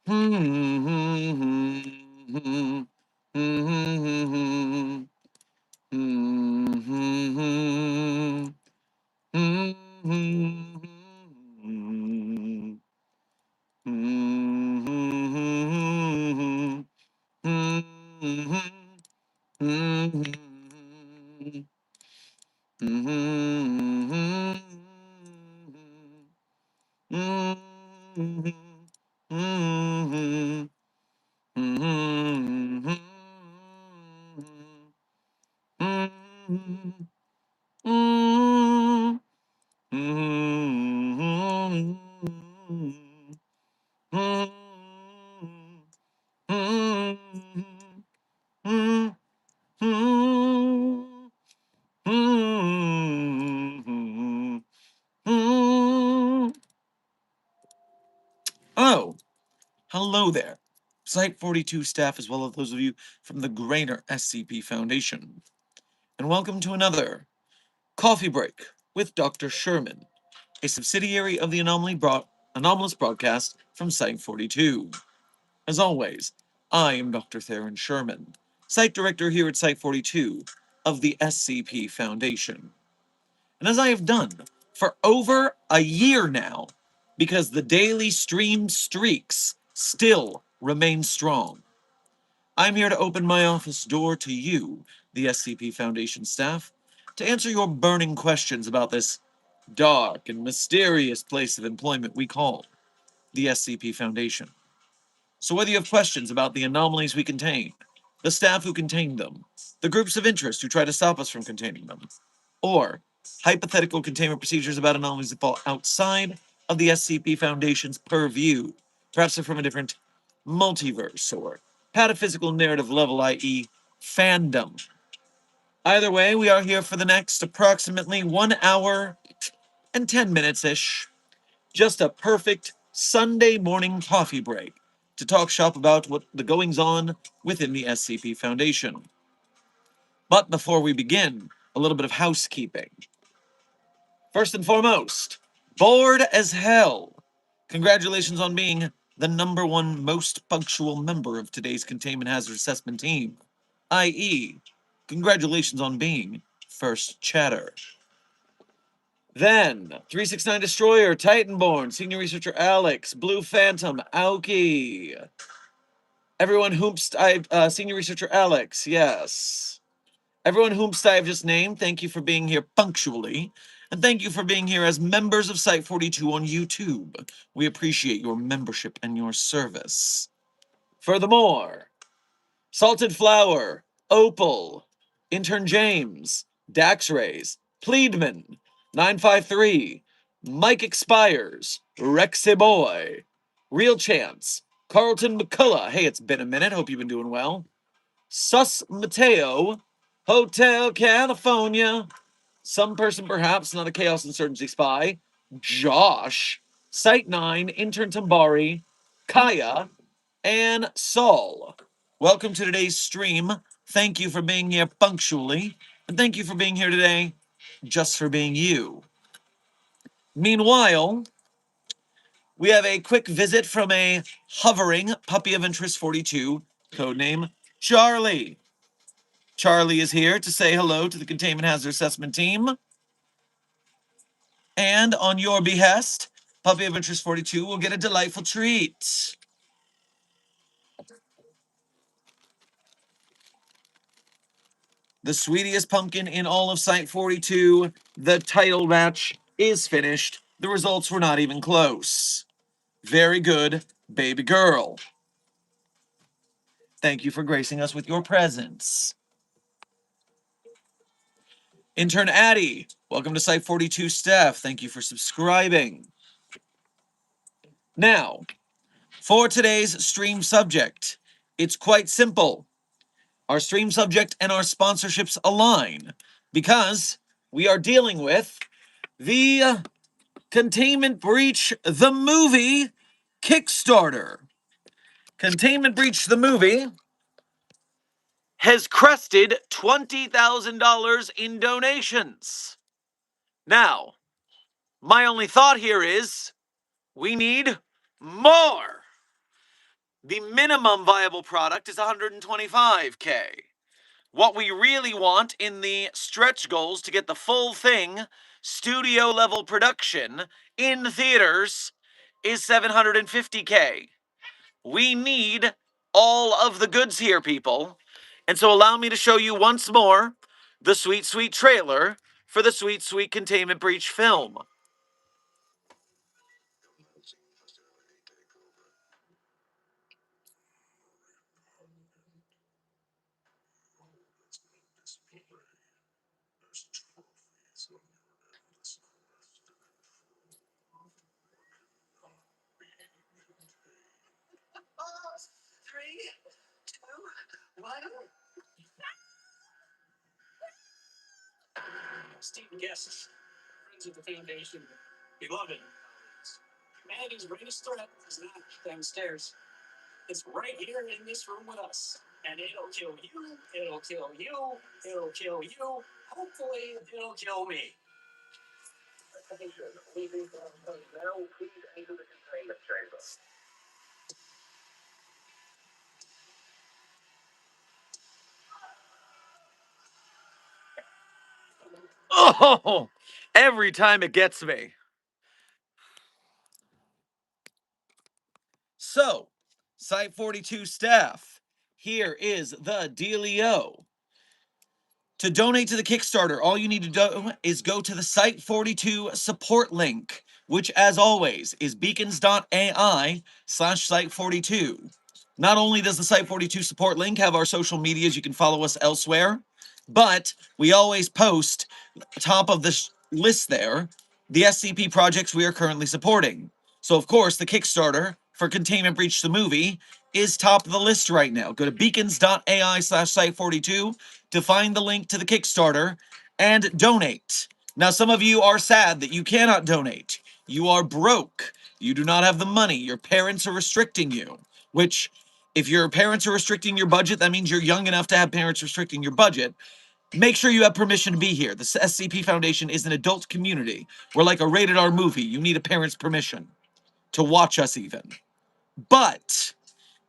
Oh, hello there, Site-42 staff, as well as those of you from the greater SCP Foundation. And welcome to another Coffee Break with Dr. Sherman, a subsidiary of the Anomalous broadcast from Site-42. As always, I am Dr. Theron Sherman, Site Director here at Site-42 of the SCP Foundation. And as I have done for over a year now, because the daily stream streaks still remain strong, I'm here to open my office door to you, the SCP Foundation staff, to answer your burning questions about this dark and mysterious place of employment we call the SCP Foundation. So whether you have questions about the anomalies we contain, the staff who contain them, the groups of interest who try to stop us from containing them, or hypothetical containment procedures about anomalies that fall outside of the SCP Foundation's purview, perhaps they're from a different multiverse or pataphysical narrative level, i.e., fandom. Either way, we are here for the next approximately 1 hour and 10 minutes-ish. Just a perfect Sunday morning coffee break to talk shop about what the goings-on within the SCP Foundation. But before we begin, a little bit of housekeeping. First and foremost, bored as hell. Congratulations on being the #1 most punctual member of today's Containment Hazard Assessment team, i.e., congratulations on being first chatter. Then, 369 Destroyer, Titanborn, Senior Researcher Alex, Blue Phantom, Aoki. Everyone Senior Researcher Alex, yes. Everyone whomst I have just named, thank you for being here punctually, and thank you for being here as members of Site-42 on YouTube. We appreciate your membership and your service. Furthermore, Salted Flower, Opal, Intern James, Daxrays, Pleedman, 953, Mike Expires, Rexy Boy, Real Chance, Carlton McCullough, hey, it's been a minute, hope you've been doing well, Sus Mateo, Hotel California, some person perhaps, not a Chaos Insurgency spy, Josh, Site 9, Intern Tambari, Kaya, and Saul. Welcome to today's stream. Thank you for being here punctually, and thank you for being here today just for being you. Meanwhile, we have a quick visit from a hovering Puppy of Interest 42, codename Charlie. Charlie is here to say hello to the Containment Hazard Assessment team. And on your behest, Puppy of Interest 42 will get a delightful treat. The sweetest pumpkin in all of Site-42, the title match is finished. The results were not even close. Very good, baby girl. Thank you for gracing us with your presence. Intern Addie, welcome to Site-42 staff. Thank you for subscribing. Now, for today's stream subject, it's quite simple. Our stream subject and our sponsorships align because we are dealing with the Containment Breach the Movie Kickstarter. Containment Breach the Movie has crested $20,000 in donations. Now, my only thought here is we need more. The minimum viable product is 125K. What we really want in the stretch goals to get the full thing, studio level production, in theaters, is 750K. We need all of the goods here, people. And so allow me to show you once more the sweet, sweet trailer for the sweet, sweet Containment Breach film. Esteemed guests, friends of the Foundation, beloved colleagues, humanity's greatest threat is not downstairs. It's right here in this room with us. And it'll kill you, it'll kill you, it'll kill you. Hopefully, it'll kill me. Oh, every time it gets me. So, Site 42 staff, here is the dealio. To donate to the Kickstarter, all you need to do is go to the Site 42 support link, which, as always, is beacons.ai/Site42. Not only does the Site 42 support link have our social medias, you can follow us elsewhere, but we always post top of the list there the SCP projects we are currently supporting. So, of course, the Kickstarter for Containment Breach the movie is top of the list right now. Go to beacons.ai/Site42 to find the link to the Kickstarter and donate. Now, some of you are sad that you cannot donate. You are broke. You do not have the money. Your parents are restricting you, which, if your parents are restricting your budget, that means you're young enough to have parents restricting your budget. Make sure you have permission to be here. The SCP Foundation is an adult community. We're like a rated R movie. You need a parent's permission to watch us even. But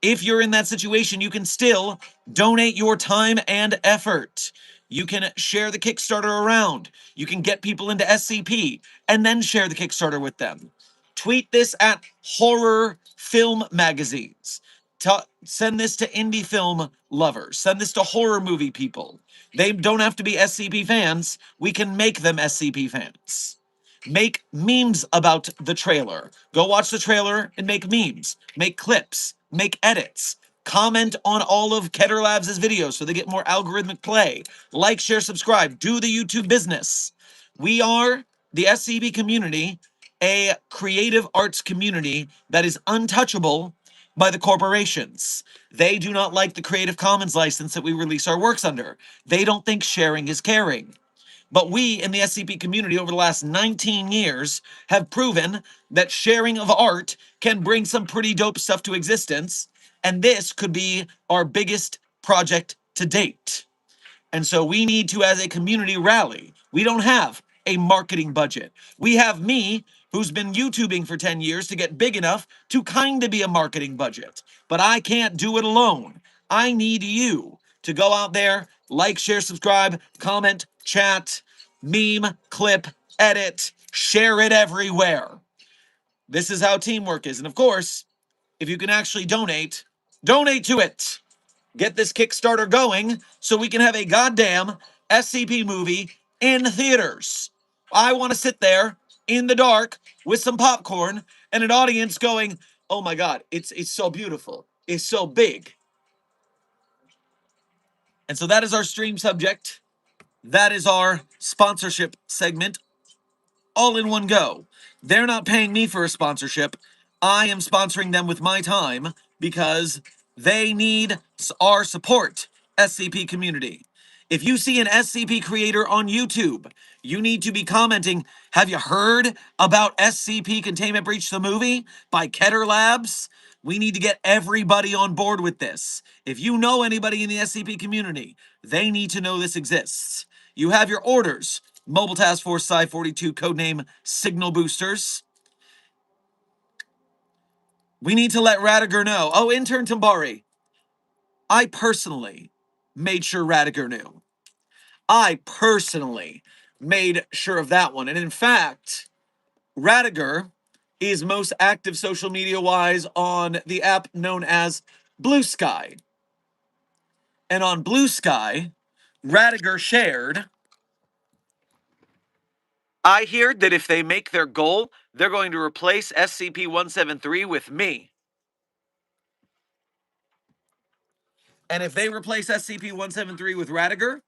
if you're in that situation, you can still donate your time and effort. You can share the Kickstarter around. You can get people into SCP and then share the Kickstarter with them. Tweet this at horror film magazines. Send this to indie film lovers. Send this to horror movie people. They don't have to be SCP fans. We can make them SCP fans. Make memes about the trailer. Go watch the trailer and make memes. Make clips. Make edits. Comment on all of Keter Labs' videos so they get more algorithmic play. Like, share, subscribe. Do the YouTube business. We are the SCP community, a creative arts community that is untouchable by the corporations. They do not like the Creative Commons license that we release our works under. They don't think sharing is caring. But we in the SCP community over the last 19 years have proven that sharing of art can bring some pretty dope stuff to existence. And this could be our biggest project to date. And so we need to, as a community, rally. We don't have a marketing budget. We have me, who's been YouTubing for 10 years to get big enough to kind of be a marketing budget. But I can't do it alone. I need you to go out there, like, share, subscribe, comment, chat, meme, clip, edit, share it everywhere. This is how teamwork is. And of course, if you can actually donate, donate to it. Get this Kickstarter going so we can have a goddamn SCP movie in theaters. I want to sit there in the dark with some popcorn and an audience going, "Oh my god, it's so beautiful. It's so big." And so that is our stream subject. That is our sponsorship segment all in one go. They're not paying me for a sponsorship. I am sponsoring them with my time because they need our support, SCP community. If you see an SCP creator on YouTube, you need to be commenting, "Have you heard about SCP Containment Breach the movie by Keter Labs?" We need to get everybody on board with this. If you know anybody in the SCP community, they need to know this exists. You have your orders. Mobile Task Force Psi-42, codename Signal Boosters. We need to let Radiger know. Oh, intern Tambari. I personally made sure Radiger knew. I personally made sure of that one. And in fact, Radiger is most active social media wise on the app known as Blue Sky. And on Blue Sky, Radiger shared, I heard that if they make their goal, they're going to replace SCP-173 with me. And if they replace SCP-173 with Radiger,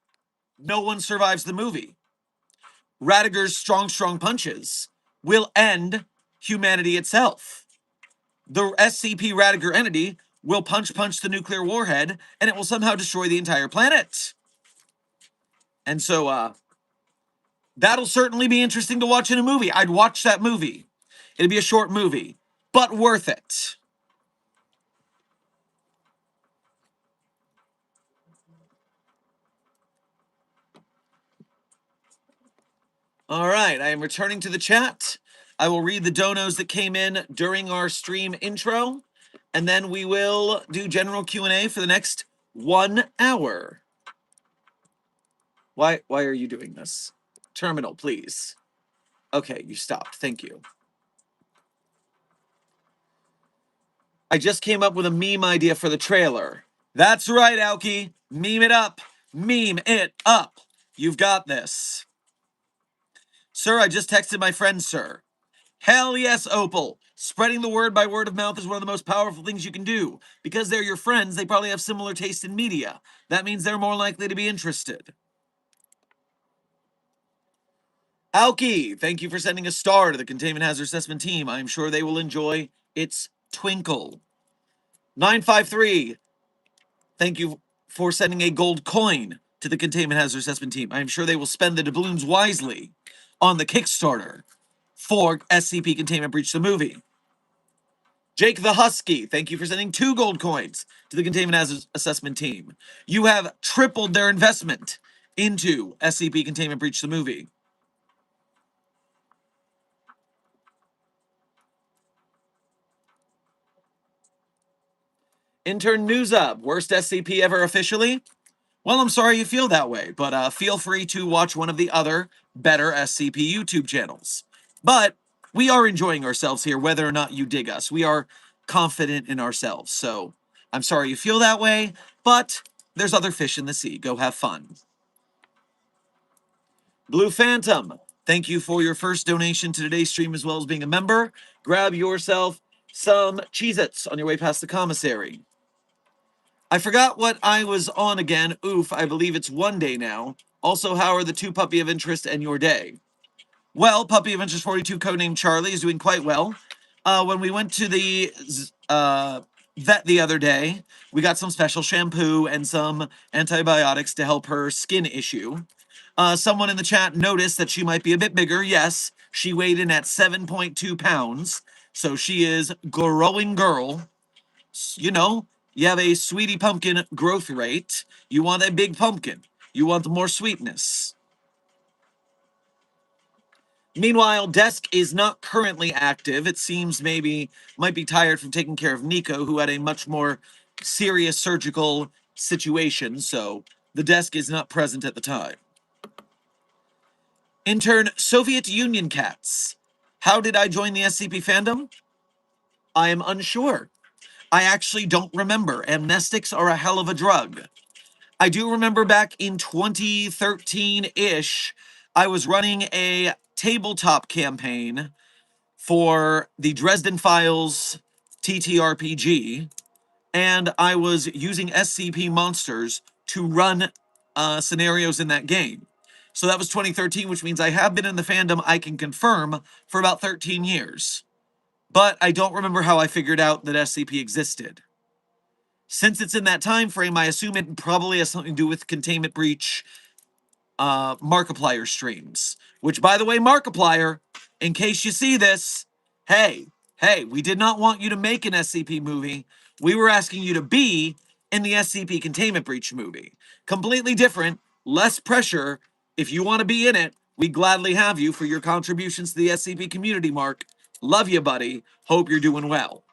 no one survives the movie. Radiger's strong, strong punches will end humanity itself. The SCP Radiger entity will punch the nuclear warhead, and it will somehow destroy the entire planet. And so, that'll certainly be interesting to watch in a movie. I'd watch that movie. It'd be a short movie, but worth it. All right, I am returning to the chat. I will read the donos that came in during our stream intro, and then we will do general Q&A for the next 1 hour. Why are you doing this? Terminal, please. Okay, you stopped. Thank you. I just came up with a meme idea for the trailer. That's right, Aoki. Meme it up. Meme it up. You've got this. Sir, I just texted my friend, sir. Hell yes, Opal. Spreading the word by word of mouth is one of the most powerful things you can do. Because they're your friends, they probably have similar taste in media. That means they're more likely to be interested. Aoki, thank you for sending a star to the Containment Hazard Assessment team. I'm sure they will enjoy its twinkle. 953, thank you for sending a gold coin to the Containment Hazard Assessment team. I'm sure they will spend the doubloons wisely on the Kickstarter for SCP Containment Breach the movie. Jake the Husky, thank you for sending 2 gold coins to the Containment Hazard Assessment team. You have tripled their investment into SCP Containment Breach the movie. Intern News Up, worst SCP ever officially? Well, I'm sorry you feel that way, but feel free to watch one of the other better SCP YouTube channels. But we are enjoying ourselves here, whether or not you dig us. We are confident in ourselves, so I'm sorry you feel that way, but there's other fish in the sea. Go have fun. Blue Phantom, thank you for your first donation to today's stream as well as being a member. Grab yourself some Cheez-Its on your way past the commissary. I forgot what I was on again. Oof, I believe it's 1 day now. Also, how are the 2 Puppy of Interest and your day? Well, Puppy of Interest 42, codenamed Charlie, is doing quite well. When we went to the vet the other day, we got some special shampoo and some antibiotics to help her skin issue. Someone in the chat noticed that she might be a bit bigger. Yes, she weighed in at 7.2 pounds, so she is growing girl. You know, you have a sweetie pumpkin growth rate. You want a big pumpkin. You want more sweetness. Meanwhile, Desk is not currently active. It seems maybe might be tired from taking care of Nico, who had a much more serious surgical situation, so the Desk is not present at the time. Intern Soviet Union Cats. How did I join the SCP fandom? I am unsure. I actually don't remember. Amnestics are a hell of a drug. I do remember back in 2013-ish, I was running a tabletop campaign for the Dresden Files TTRPG, and I was using SCP monsters to run scenarios in that game. So that was 2013, which means I have been in the fandom, I can confirm, for about 13 years. But I don't remember how I figured out that SCP existed. Since it's in that time frame, I assume it probably has something to do with Containment Breach Markiplier streams. Which, by the way, Markiplier, in case you see this, hey, we did not want you to make an SCP movie. We were asking you to be in the SCP Containment Breach movie. Completely different, less pressure. If you want to be in it, we gladly have you for your contributions to the SCP community, Mark. Love you, buddy. Hope you're doing well.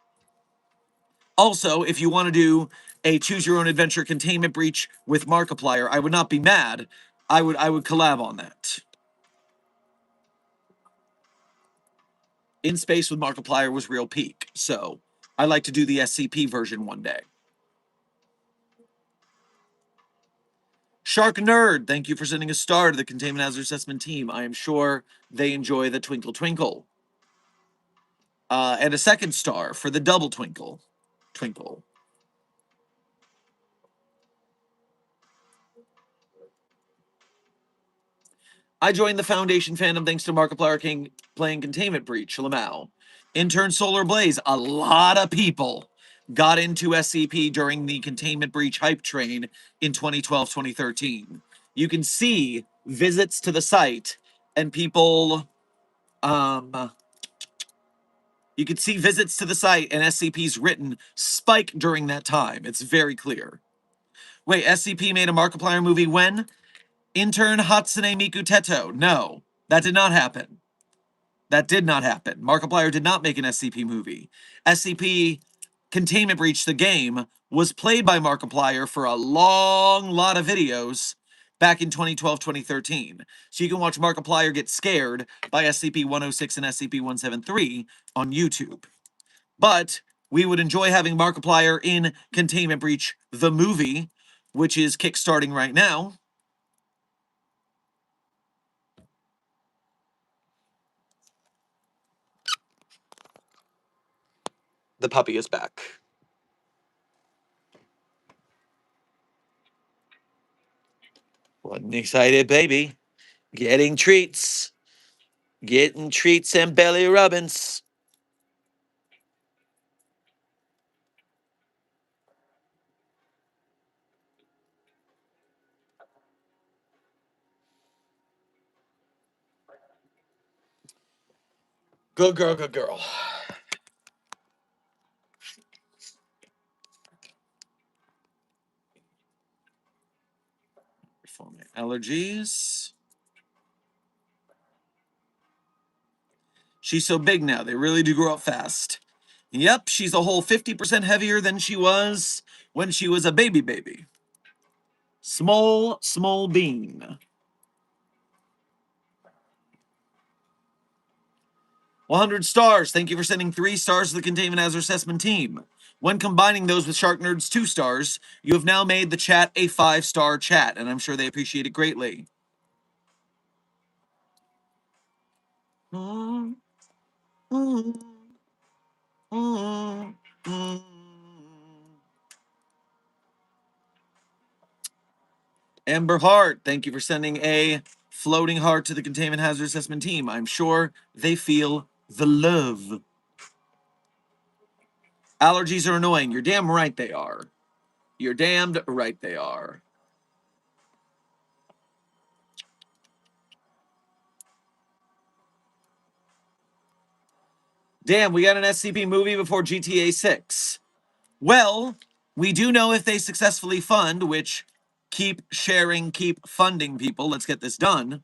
Also, if you want to do a choose your own adventure containment breach with Markiplier, I would not be mad. I would collab on that. In Space with Markiplier was real peak, so I'd like to do the SCP version one day. Shark Nerd, thank you for sending a star to the Containment Hazard Assessment team. I am sure they enjoy the Twinkle Twinkle. And a second star for the double Twinkle. Twinkle. I joined the Foundation fandom thanks to Markiplier King playing Containment Breach, Lamau. Intern Solar Blaze, a lot of people got into SCP during the Containment Breach hype train in 2012-2013. You can see visits to the site and people, you can see visits to the site and SCP's written spike during that time. It's very clear. Wait, SCP made a Markiplier movie when? Intern Hatsune Miku Teto. No, that did not happen. That did not happen. Markiplier did not make an SCP movie. SCP Containment Breach, the game, was played by Markiplier for a long lot of videos back in 2012-2013. So you can watch Markiplier get scared by SCP-106 and SCP-173 on YouTube. But we would enjoy having Markiplier in Containment Breach, the movie, which is kickstarting right now. The puppy is back. What an excited baby. Getting treats. Getting treats and belly rubbins. Good girl, good girl. For my allergies. She's so big now. They really do grow up fast. Yep, she's a whole 50% heavier than she was when she was a baby. Small bean. 100 stars. Thank you for sending 3 stars to the Containment Hazard Assessment team. When combining those with Shark Nerd's 2 stars, you have now made the chat a 5-star chat, and I'm sure they appreciate it greatly. Amber Heart, thank you for sending a floating heart to the Containment Hazard Assessment team. I'm sure they feel the love. Allergies are annoying. You're damn right they are. You're damned right they are. Damn, we got an SCP movie before GTA 6. Well, we do know if they successfully fund, which keep sharing, keep funding people, let's get this done,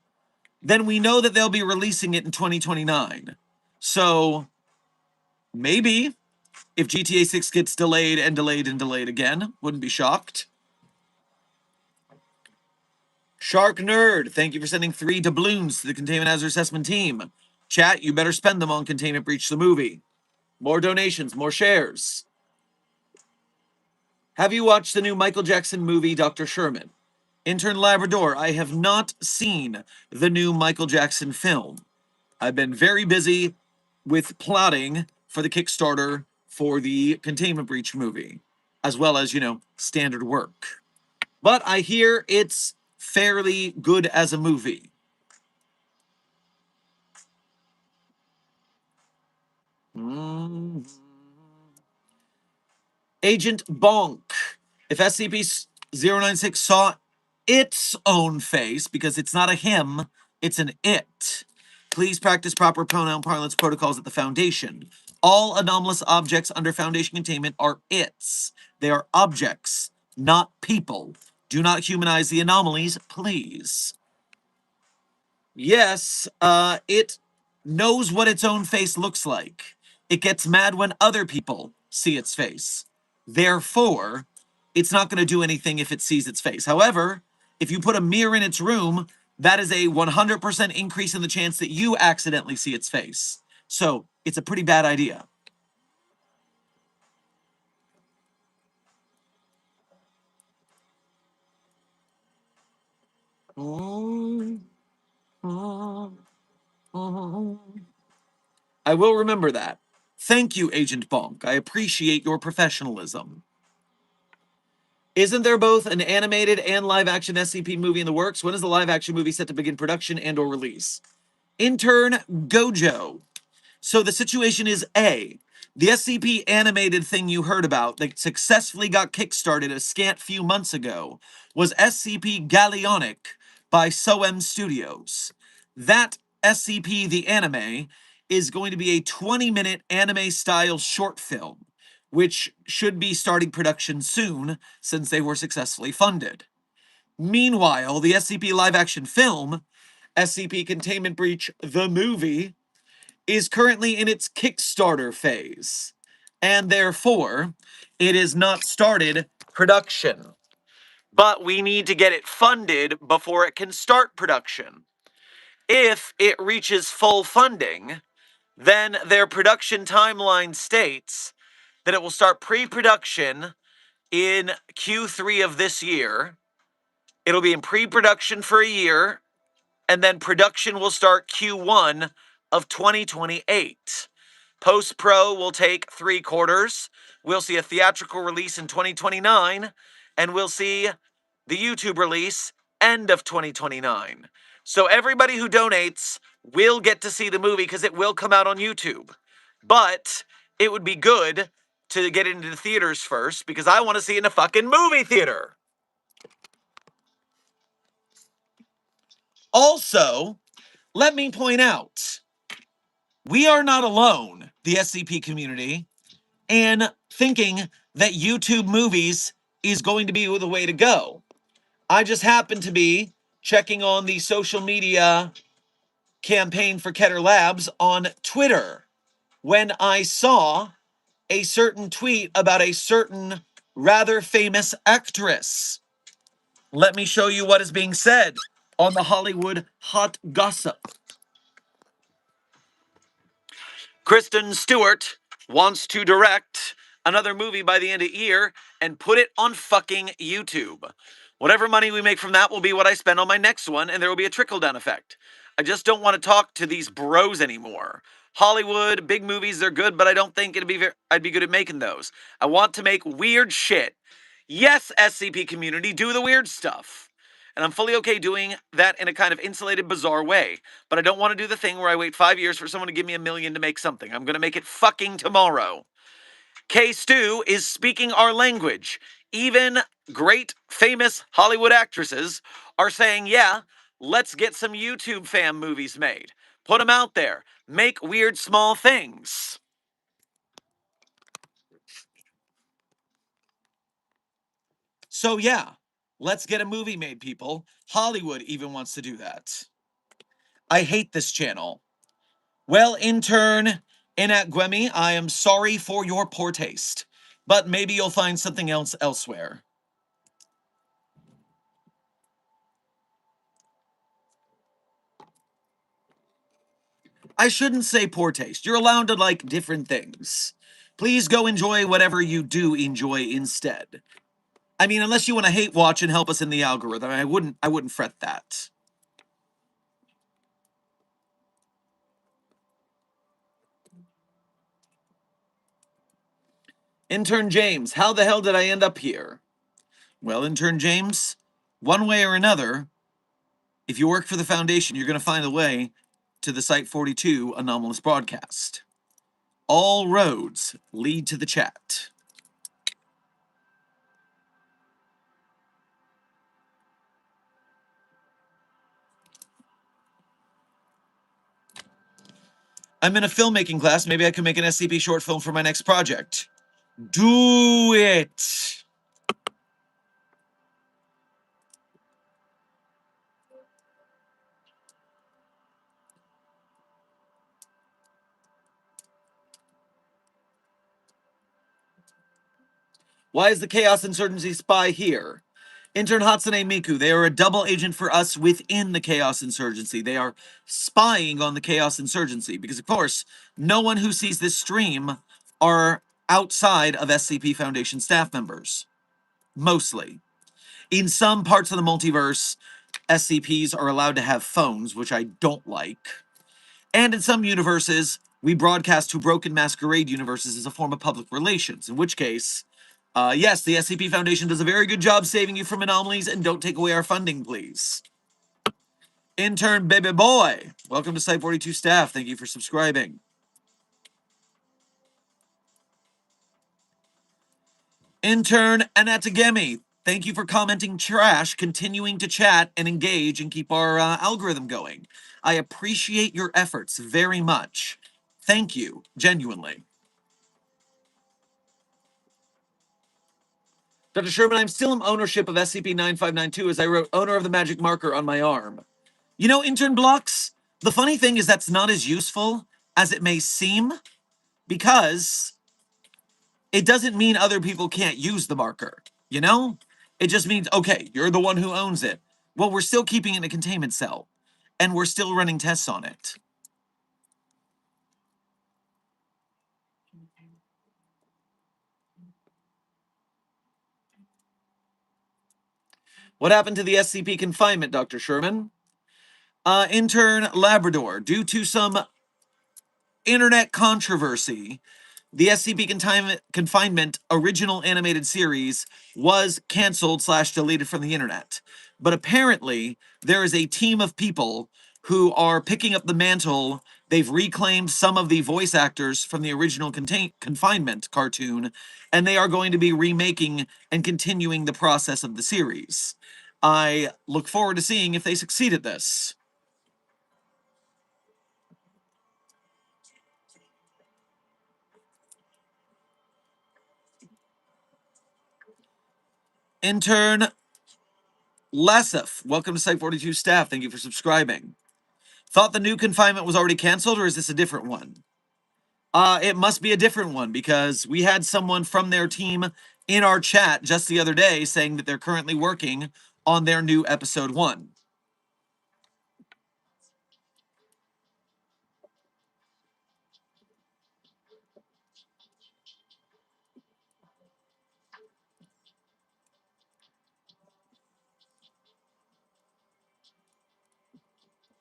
then we know that they'll be releasing it in 2029. So, maybe, if GTA 6 gets delayed and delayed and delayed again, wouldn't be shocked. Shark Nerd, thank you for sending 3 doubloons to the Containment Hazard Assessment team. Chat, you better spend them on Containment Breach the movie. More donations, more shares. Have you watched the new Michael Jackson movie, Dr. Sherman? Intern Labrador, I have not seen the new Michael Jackson film. I've been very busy with plotting for the Kickstarter for the Containment Breach movie, as well as, standard work. But I hear it's fairly good as a movie. Agent Bonk. If SCP-096 saw its own face, because it's not a him, it's an it, please practice proper pronoun parlance protocols at the Foundation. All anomalous objects under Foundation containment are its. They are objects, not people. Do not humanize the anomalies, please. Yes, it knows what its own face looks like. It gets mad when other people see its face. Therefore, it's not going to do anything if it sees its face. However, if you put a mirror in its room, that is a 100% increase in the chance that you accidentally see its face. So it's a pretty bad idea. I will remember that. Thank you, Agent Bonk. I appreciate your professionalism. Isn't there both an animated and live-action SCP movie in the works? When is the live-action movie set to begin production and or release? Intern Gojo. So the situation is A. The SCP animated thing you heard about that successfully got kickstarted a scant few months ago was SCP Galleonic by Soem Studios. That SCP, the anime, is going to be a 20-minute anime-style short film, which should be starting production soon since they were successfully funded. Meanwhile, the SCP live-action film, SCP Containment Breach the movie, is currently in its Kickstarter phase, and therefore, it is not started production. But we need to get it funded before it can start production. If it reaches full funding, then their production timeline states that it will start pre-production in Q3 of this year. It'll be in pre-production for a year, and then production will start Q1 of 2028. Post-pro will take 3 quarters. We'll see a theatrical release in 2029, and we'll see the YouTube release end of 2029. So everybody who donates will get to see the movie because it will come out on YouTube. But it would be good to get into the theaters first because I want to see it in a fucking movie theater. Also, let me point out, we are not alone, the SCP community, in thinking that YouTube movies is going to be the way to go. I just happened to be checking on the social media campaign for Keter Labs on Twitter when I saw a certain tweet about a certain rather famous actress. Let me show you what is being said on the Hollywood Hot Gossip. Kristen Stewart wants to direct another movie by the end of the year and put it on fucking YouTube. Whatever money we make from that will be what I spend on my next one, and there will be a trickle-down effect. I just don't want to talk to these bros anymore. Hollywood, big movies, they're good, but I don't think I'd be good at making those. I want to make weird shit. Yes, SCP community, do the weird stuff. And I'm fully okay doing that in a kind of insulated, bizarre way. But I don't want to do the thing where I wait 5 years for someone to give me $1 million to make something. I'm going to make it fucking tomorrow. K-Stu is speaking our language. Even great, famous Hollywood actresses are saying, yeah, let's get some YouTube fam movies made. Put them out there. Make weird, small things. So yeah, let's get a movie made, people. Hollywood even wants to do that. I hate this channel. Well, intern Inat I am sorry for your poor taste, but maybe you'll find something else elsewhere. I shouldn't say poor taste. You're allowed to like different things. Please go enjoy whatever you do enjoy instead. I mean, unless you want to hate watch and help us in the algorithm, I wouldn't fret that. Intern James, how the hell did I end up here? Well, Intern James, one way or another, if you work for the Foundation, you're going to find a way to the Site 42 Anomalous broadcast. All roads lead to the chat. I'm in a filmmaking class. Maybe I can make an SCP short film for my next project. Do it! Why is the Chaos Insurgency spy here? Intern Hatsune Miku, they are a double agent for us within the Chaos Insurgency. They are spying on the Chaos Insurgency because, of course, no one who sees this stream are outside of SCP Foundation staff members. Mostly. In some parts of the multiverse, SCPs are allowed to have phones, which I don't like. And in some universes, we broadcast to Broken Masquerade universes as a form of public relations, in which case, yes, the SCP Foundation does a very good job saving you from anomalies, and don't take away our funding, please. Intern Baby Boy, welcome to Site 42 staff. Thank you for subscribing. Intern Anatagemi, thank you for commenting trash, continuing to chat and engage and keep our algorithm going. I appreciate your efforts very much. Thank you, genuinely. Dr. Sherman, I'm still in ownership of SCP-9592 as I wrote owner of the magic marker on my arm. You know, Intern Blocks, the funny thing is that's not as useful as it may seem because it doesn't mean other people can't use the marker, you know? It just means, okay, you're the one who owns it. Well, we're still keeping it in a containment cell, and we're still running tests on it. What happened to the SCP confinement, Dr. Sherman? Intern Labrador, due to some internet controversy, the SCP Confinement original animated series was canceled / deleted from the internet. But apparently, there is a team of people who are picking up the mantle. They've reclaimed some of the voice actors from the original Confinement cartoon, and they are going to be remaking and continuing the process of the series. I look forward to seeing if they succeed at this. Intern Lassif, welcome to Site 42 staff. Thank you for subscribing. Thought the new confinement was already canceled, or is this a different one? It must be a different one because we had someone from their team in our chat just the other day saying that they're currently working on their new episode 1.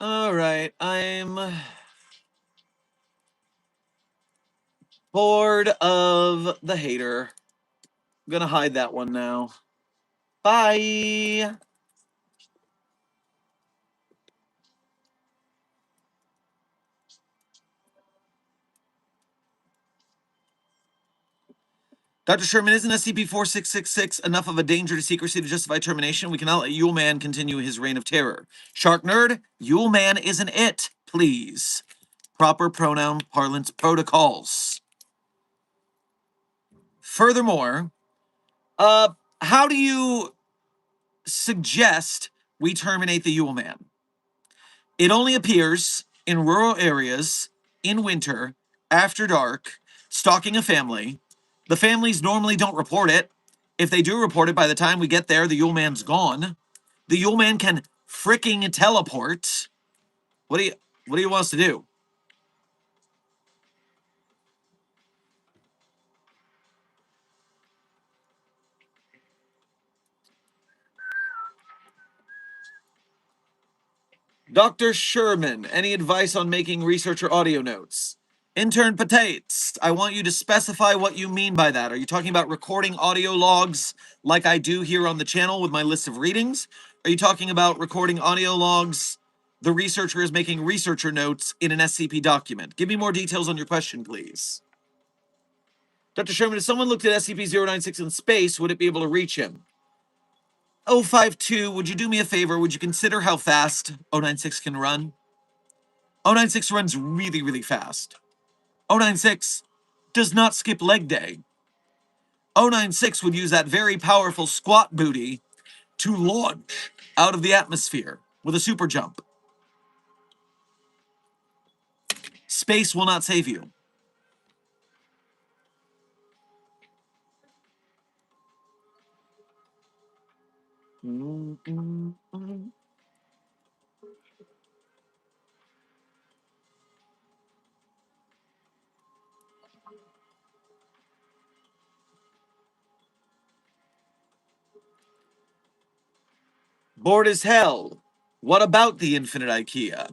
All right, I'm bored of the hater. I'm gonna hide that one now. Bye. Dr. Sherman, isn't SCP-4666 enough of a danger to secrecy to justify termination? We cannot let Yule Man continue his reign of terror. Shark Nerd, Yule Man isn't it, please. Proper pronoun parlance protocols. Furthermore, how do you suggest we terminate the Yule Man? It only appears in rural areas, in winter, after dark, stalking a family. The families normally don't report it. If they do report it, by the time we get there, the Yule Man's gone. The Yule Man can fricking teleport. What do you want us to do? Dr. Sherman, any advice on making researcher audio notes? Intern Patates, I want you to specify what you mean by that. Are you talking about recording audio logs like I do here on the channel with my list of readings? Are you talking about recording audio logs the researcher is making researcher notes in an SCP document? Give me more details on your question, please. Dr. Sherman, if someone looked at SCP-096 in space, would it be able to reach him? 052, would you do me a favor? Would you consider how fast 096 can run? 096 runs really, really fast. 096 does not skip leg day. 096 would use that very powerful squat booty to launch out of the atmosphere with a super jump. Space will not save you. Bored as hell. What about the infinite IKEA?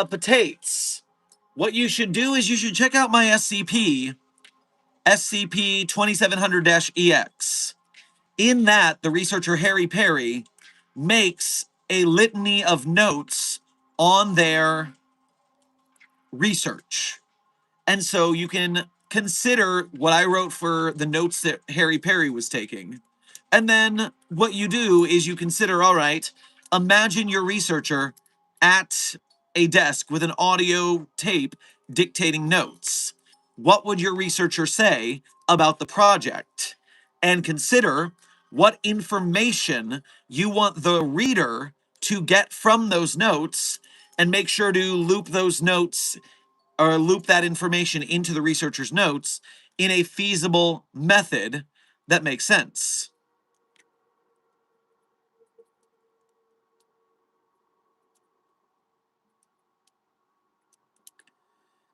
Potatoes. What you should do is you should check out my SCP, SCP 2700-EX. In that, the researcher Harry Perry makes a litany of notes on their research. And so you can consider what I wrote for the notes that Harry Perry was taking. And then what you do is you consider, all right, imagine your researcher at a desk with an audio tape dictating notes. What would your researcher say about the project? And consider what information you want the reader to get from those notes, and make sure to loop those notes or loop that information into the researcher's notes in a feasible method that makes sense.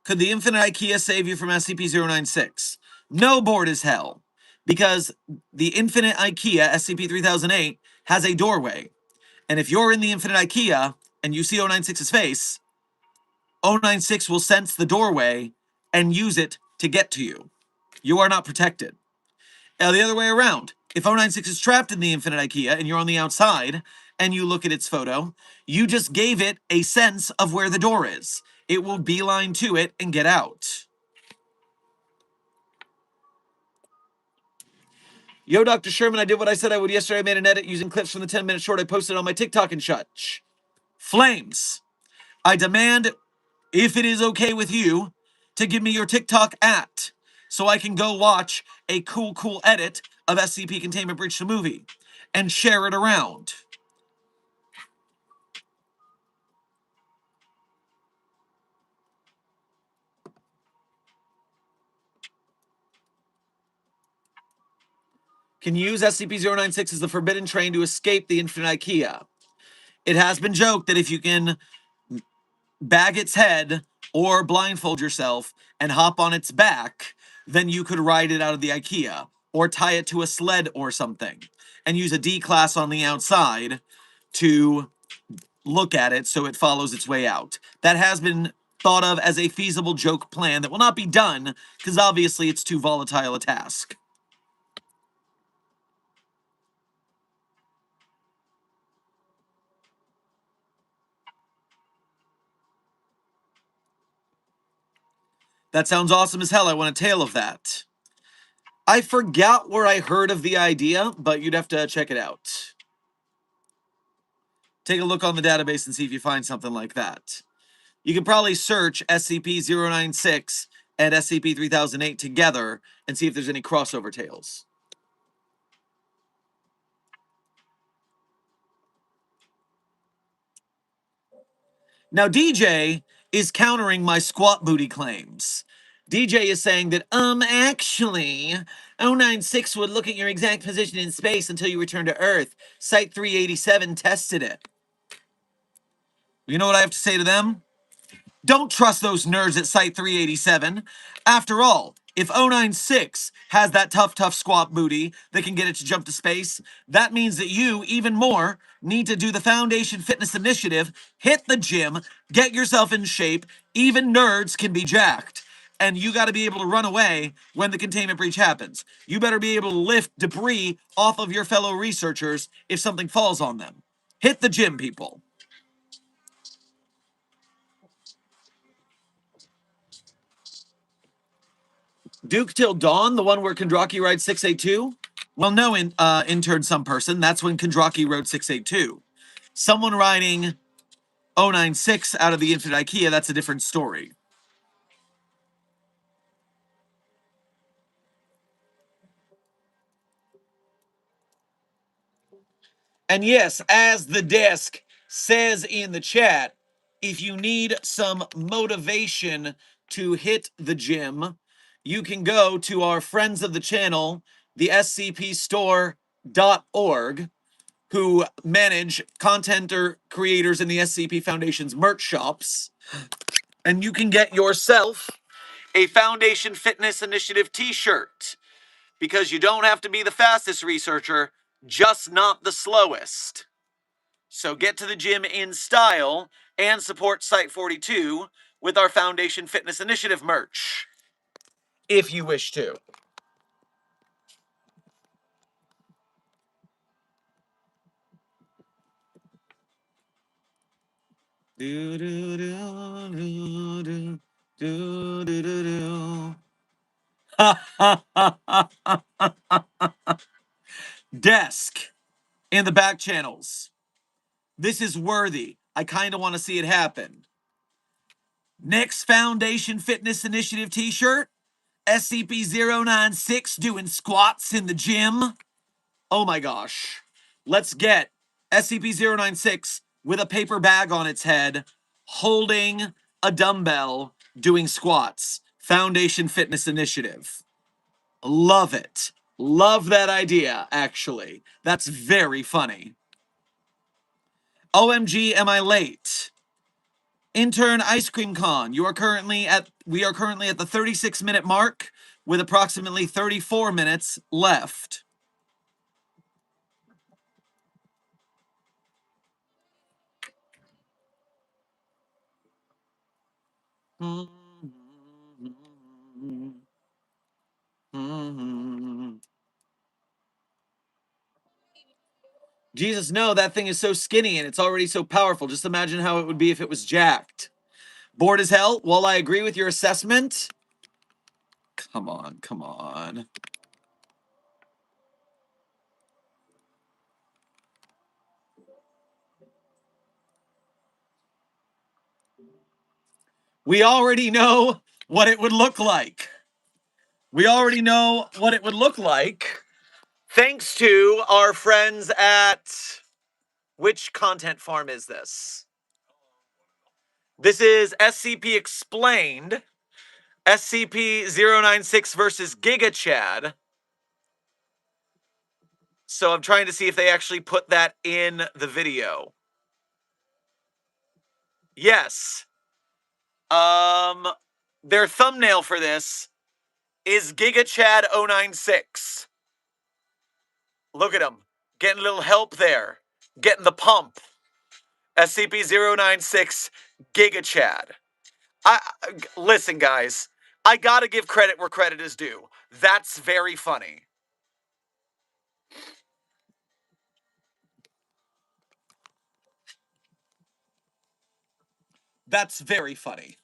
Could the infinite IKEA save you from SCP-096? No, bored as hell. Because the infinite IKEA, SCP-3008, has a doorway. And if you're in the infinite IKEA and you see 096's face, 096 will sense the doorway and use it to get to you. You are not protected. Now, the other way around. If 096 is trapped in the infinite IKEA and you're on the outside and you look at its photo, you just gave it a sense of where the door is. It will beeline to it and get out. Yo, Dr. Sherman, I did what I said I would yesterday. I made an edit using clips from the 10-minute short I posted on my TikTok and such. Flames. I demand, if it is okay with you, to give me your TikTok at, so I can go watch a cool edit of SCP Containment Breach the movie and share it around. Can use SCP-096 as the forbidden train to escape the infinite IKEA. It has been joked that if you can bag its head or blindfold yourself and hop on its back, then you could ride it out of the IKEA, or tie it to a sled or something, and use a D-class on the outside to look at it so it follows its way out. That has been thought of as a feasible joke plan that will not be done, because obviously it's too volatile a task. That sounds awesome as hell. I want a tale of that. I forgot where I heard of the idea, but you'd have to check it out. Take a look on the database and see if you find something like that. You can probably search SCP-096 and SCP-3008 together and see if there's any crossover tales. Now, DJ is countering my squat booty claims. DJ is saying that, actually, 096 would look at your exact position in space until you return to Earth. Site 387 tested it. You know what I have to say to them? Don't trust those nerds at Site 387. After all, if 096 has that tough squat booty that can get it to jump to space, that means that you, even more, need to do the Foundation Fitness Initiative, hit the gym, get yourself in shape. Even nerds can be jacked. And you got to be able to run away when the containment breach happens. You better be able to lift debris off of your fellow researchers if something falls on them. Hit the gym, people. Duke Till Dawn, the one where Kondraki rides 682? Well, no, intern some person. That's when Kondraki rode 682. Someone riding 096 out of the Infinite IKEA, that's a different story. And yes, as the desk says in the chat, if you need some motivation to hit the gym, you can go to our friends of the channel, the scpstore.org, who manage content creators in the SCP Foundation's merch shops, and you can get yourself a Foundation Fitness Initiative t-shirt, because you don't have to be the fastest researcher, just not the slowest. So get to the gym in style and support Site 42 with our Foundation Fitness Initiative merch, if you wish to. Do do do do do do do do do. Ha ha ha ha ha. Desk in the back channels. This is worthy. I kind of want to see it happen. Next Foundation Fitness Initiative t-shirt. SCP-096 doing squats in the gym. Oh my gosh. Let's get SCP-096 with a paper bag on its head, holding a dumbbell, doing squats. Foundation Fitness Initiative. Love it. Love that idea, actually. That's very funny. OMG, am I late? Intern Ice Cream Con, we are currently at the 36-minute mark with approximately 34 minutes left. Jesus, no, that thing is so skinny and it's already so powerful. Just imagine how it would be if it was jacked. Bored as hell? While I agree with your assessment, come on, come on. We already know what it would look like. We already know what it would look like. Thanks to our friends at... Which content farm is this? This is SCP Explained. SCP-096 versus Giga Chad. So I'm trying to see if they actually put that in the video. Yes. Their thumbnail for this is Giga Chad 096. Look at him. Getting a little help there. Getting the pump. SCP-096 Giga Chad. Listen, guys. I gotta give credit where credit is due. That's very funny. That's very funny.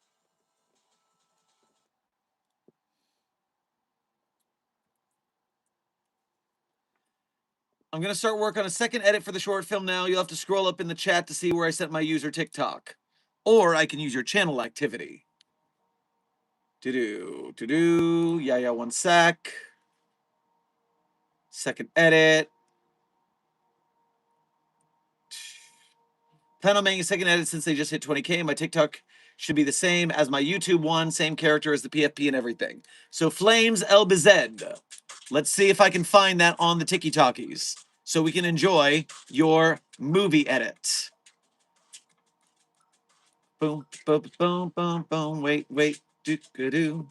I'm going to start work on a second edit for the short film now. You'll have to scroll up in the chat to see where I set my user TikTok. Or I can use your channel activity. To-do. Yeah, 1 sec. Second edit. Plan on making a second edit since they just hit 20K. My TikTok should be the same as my YouTube one. Same character as the PFP and everything. So Flames LBZ. Let's see if I can find that on the Tiki-Talkies. So we can enjoy your movie edit. Boom, boom, boom, boom, boom. Wait. Do-do-do.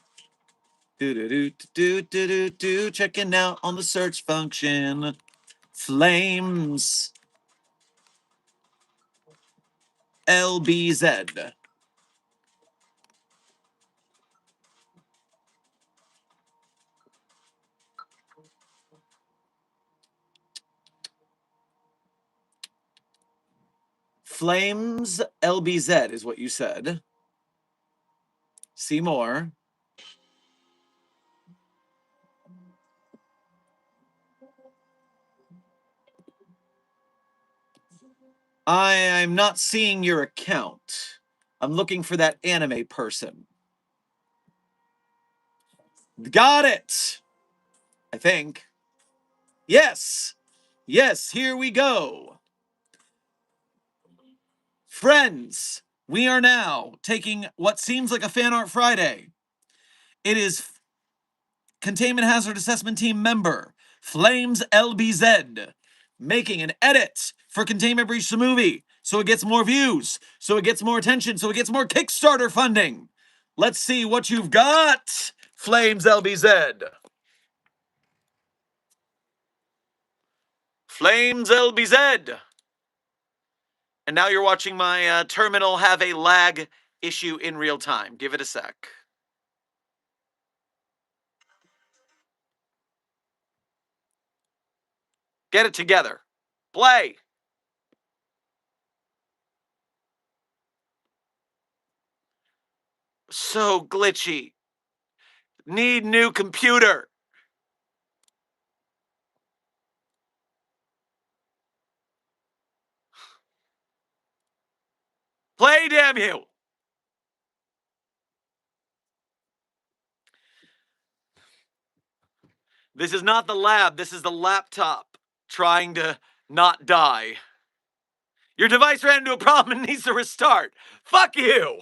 Do-do-do-do-do-do-do. Checking out on the search function. Flames. LBZ. Flames LBZ is what you said. See more. I'm not seeing your account. I'm looking for that anime person. Got it! I think. Yes! Yes, here we go. Friends, we are now taking what seems like a Fan Art Friday. It is Containment Hazard Assessment Team member Flames LBZ making an edit for Containment Breach the movie so it gets more views, so it gets more attention, so it gets more Kickstarter funding. Let's see what you've got, Flames LBZ. Flames LBZ. And now you're watching my terminal have a lag issue in real time. Give it a sec. Get it together. Play. So glitchy. Need new computer. Play, damn you. This is not the lab. This is the laptop trying to not die. Your device ran into a problem and needs to restart. Fuck you.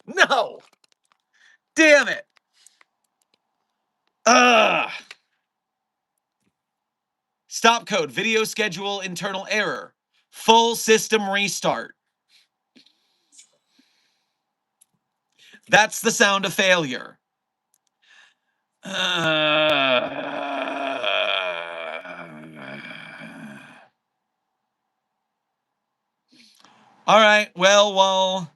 No. Damn it. Ugh. Stop code. Video schedule internal error. Full system restart. That's the sound of failure. All right, well, while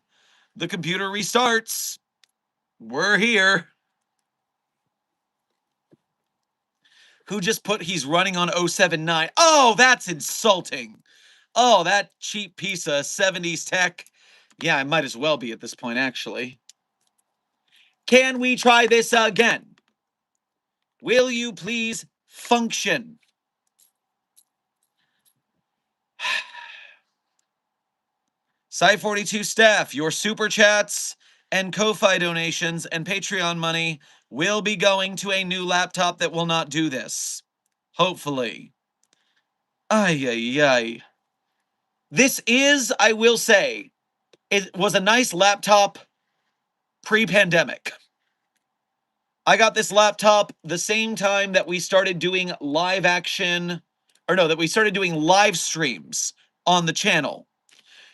the computer restarts, we're here. Who just put he's running on 079? Oh, that's insulting. Oh, that cheap piece of 70s tech. Yeah, I might as well be at this point, actually. Can we try this again? Will you please function? Site42 staff, your super chats and Ko-Fi donations and Patreon money will be going to a new laptop that will not do this. Hopefully. Ay, ay, ay. This is, I will say, it was a nice laptop pre-pandemic. I got this laptop the same time that we started doing live action, that we started doing live streams on the channel.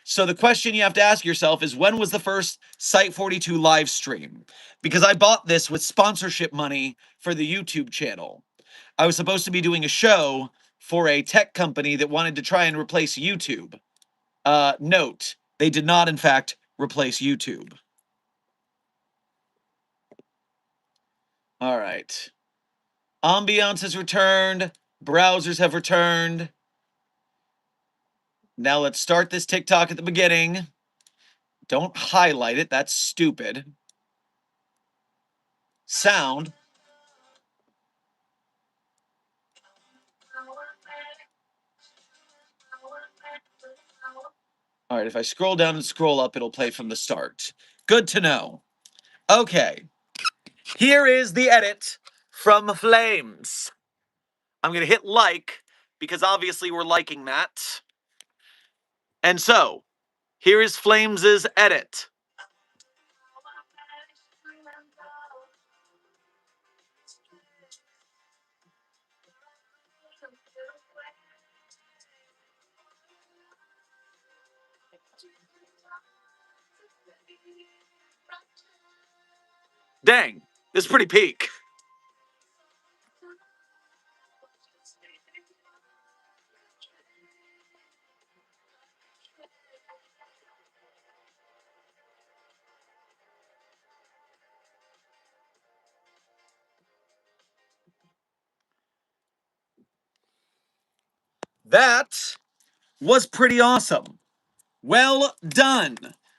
So the question you have to ask yourself is, when was the first Site42 live stream? Because I bought this with sponsorship money for the YouTube channel. I was supposed to be doing a show for a tech company that wanted to try and replace YouTube. Note, they did not, in fact, replace YouTube. All right. Ambiance has returned. Browsers have returned. Now let's start this TikTok at the beginning. Don't highlight it. That's stupid. Sound. All right, if I scroll down and scroll up, it'll play from the start. Good to know. Okay. Here is the edit from Flames. I'm going to hit like, because obviously we're liking that. And so, here is Flames' edit. Dang, this is pretty peak. That was pretty awesome. Well done.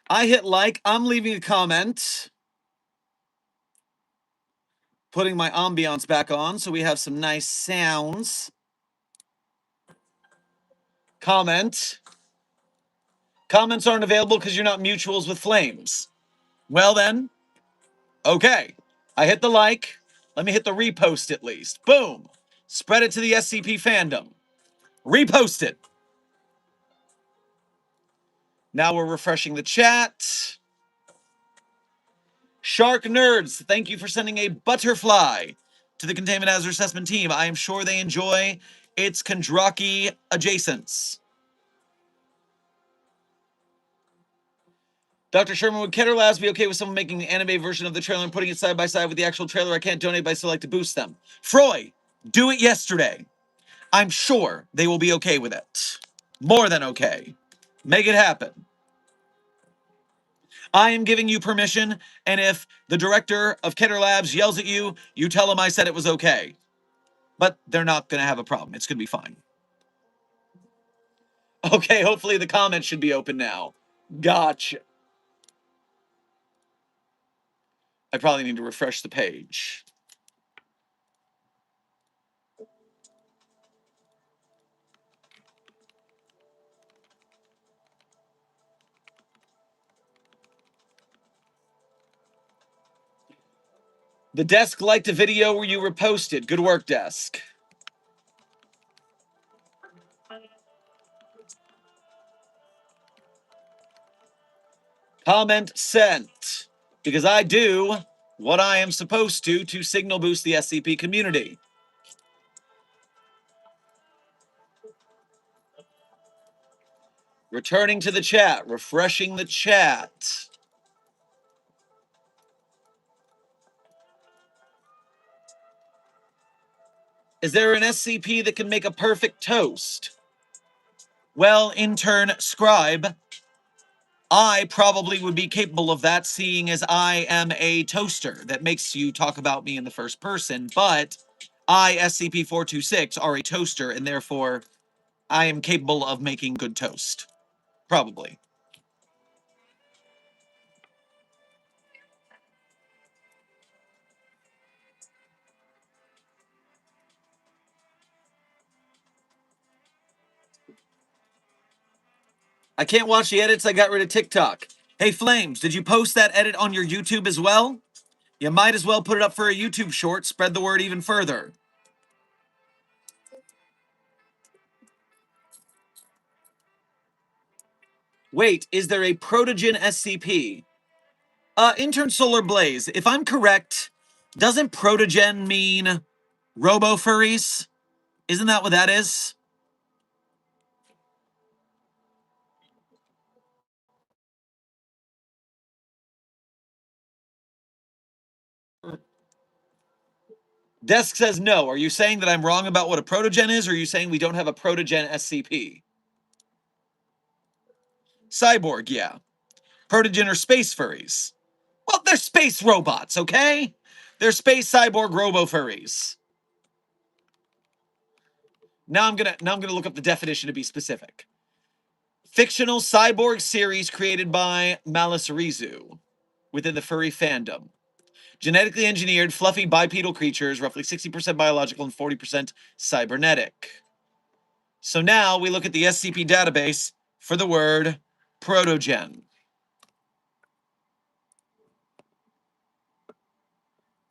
I hit like. I'm leaving a comment. Putting my ambiance back on so we have some nice sounds. Comment. Comments aren't available because you're not mutuals with Flames. Well then, okay. I hit the like. Let me hit the repost at least. Boom. Spread it to the SCP fandom. Repost it. Now we're refreshing the chat. Shark Nerds, thank you for sending a butterfly to the Containment Hazard Assessment team. I am sure they enjoy its Kondraki adjacents. Dr. Sherman, would Keter Labs be okay with someone making an anime version of the trailer and putting it side by side with the actual trailer? I can't donate, but I still like to boost them. Froy, do it yesterday. I'm sure they will be okay with it. More than okay. Make it happen. I am giving you permission, and if the director of Keter Labs yells at you, you tell him I said it was okay. But they're not going to have a problem. It's going to be fine. Okay, hopefully the comments should be open now. Gotcha. I probably need to refresh the page. The desk liked a video where you reposted. Good work, desk. Comment sent. Because I do what I am supposed to signal boost the SCP community. Returning to the chat, refreshing the chat. Is there an SCP that can make a perfect toast? Well, intern scribe, I probably would be capable of that, seeing as I am a toaster that makes you talk about me in the first person, but I, SCP-426, are a toaster, and therefore I am capable of making good toast. Probably. I can't watch the edits, I got rid of TikTok. Hey, Flames, did you post that edit on your YouTube as well? You might as well put it up for a YouTube short, spread the word even further. Wait, is there a Protogen SCP? Intern Solar Blaze, if I'm correct, doesn't Protogen mean Robo-furries? Isn't that what that is? Desk says no. Are you saying that I'm wrong about what a Protogen is, or are you saying we don't have a Protogen SCP? Cyborg, yeah. Protogen are space furries. Well, they're space robots, okay? They're space cyborg robo-furries. Now I'm gonna look up the definition to be specific. Fictional cyborg series created by Malice Rizu within the furry fandom. Genetically engineered, fluffy bipedal creatures, roughly 60% biological and 40% cybernetic. So now we look at the SCP database for the word protogen.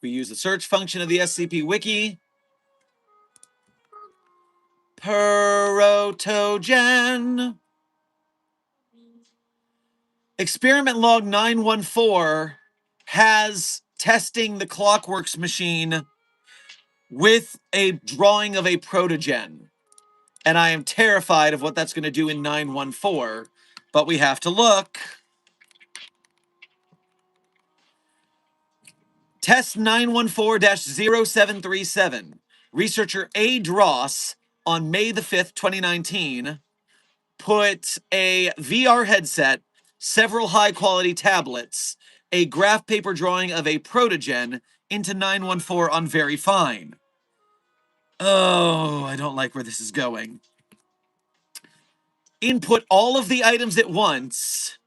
We use the search function of the SCP wiki. Protogen. Experiment log 914 has testing the Clockworks machine with a drawing of a protogen. And I am terrified of what that's going to do in 914, but we have to look. Test 914-0737. Researcher A. Dross on May the 5th, 2019, put a VR headset, several high-quality tablets, a graph paper drawing of a protogen into 914 on Very Fine. Oh, I don't like where this is going. Input all of the items at once.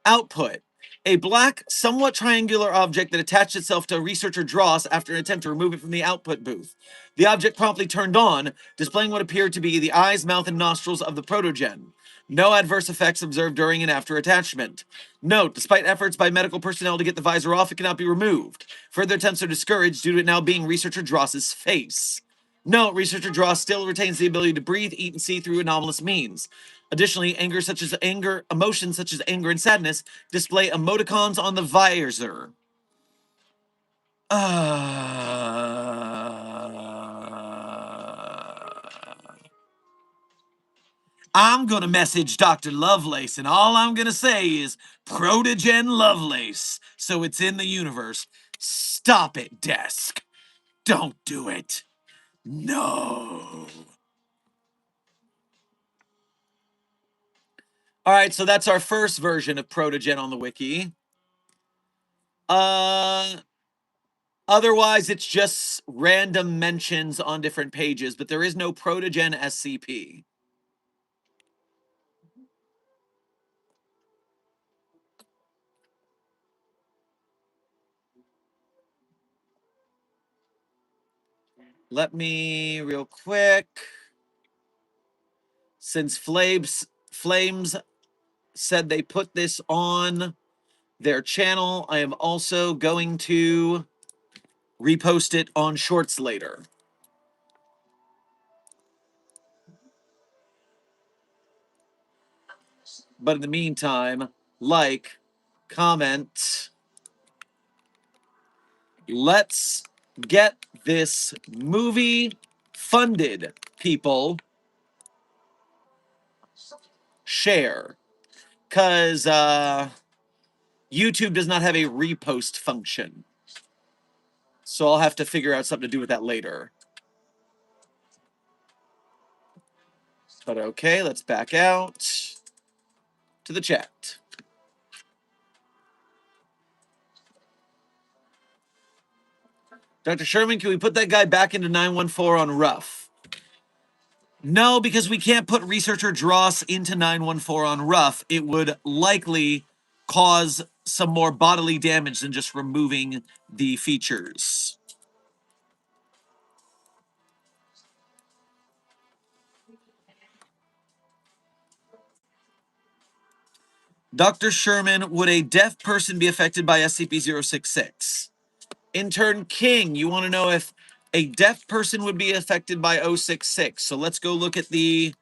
Output. A black, somewhat triangular object that attached itself to researcher Dross after an attempt to remove it from the output booth. The object promptly turned on, displaying what appeared to be the eyes, mouth, and nostrils of the protogen. No adverse effects observed during and after attachment. Note, despite efforts by medical personnel to get the visor off, it cannot be removed. Further attempts are discouraged due to it now being researcher Dross's face. Note, researcher Dross still retains the ability to breathe, eat, and see through anomalous means. Additionally, emotions such as anger and sadness display emoticons on the visor. I'm gonna message Dr. Lovelace, and all I'm gonna say is Protogen Lovelace, so it's in the universe. Stop it, desk. Don't do it. No. All right, so that's our first version of Protogen on the wiki. Otherwise, it's just random mentions on different pages, but there is no Protogen SCP. Let me, real quick, since Flames said they put this on their channel, I am also going to repost it on Shorts later. But in the meantime, like, comment. Let's get this movie funded, people. Share. Because YouTube does not have a repost function. So I'll have to figure out something to do with that later. But okay, let's back out to the chat. Dr. Sherman, can we put that guy back into 914 on rough? No, because we can't put researcher Dross into 914 on rough. It would likely cause some more bodily damage than just removing the features. Dr. Sherman, would a deaf person be affected by SCP-066? Intern King, you want to know if a deaf person would be affected by 066. So let's go look at the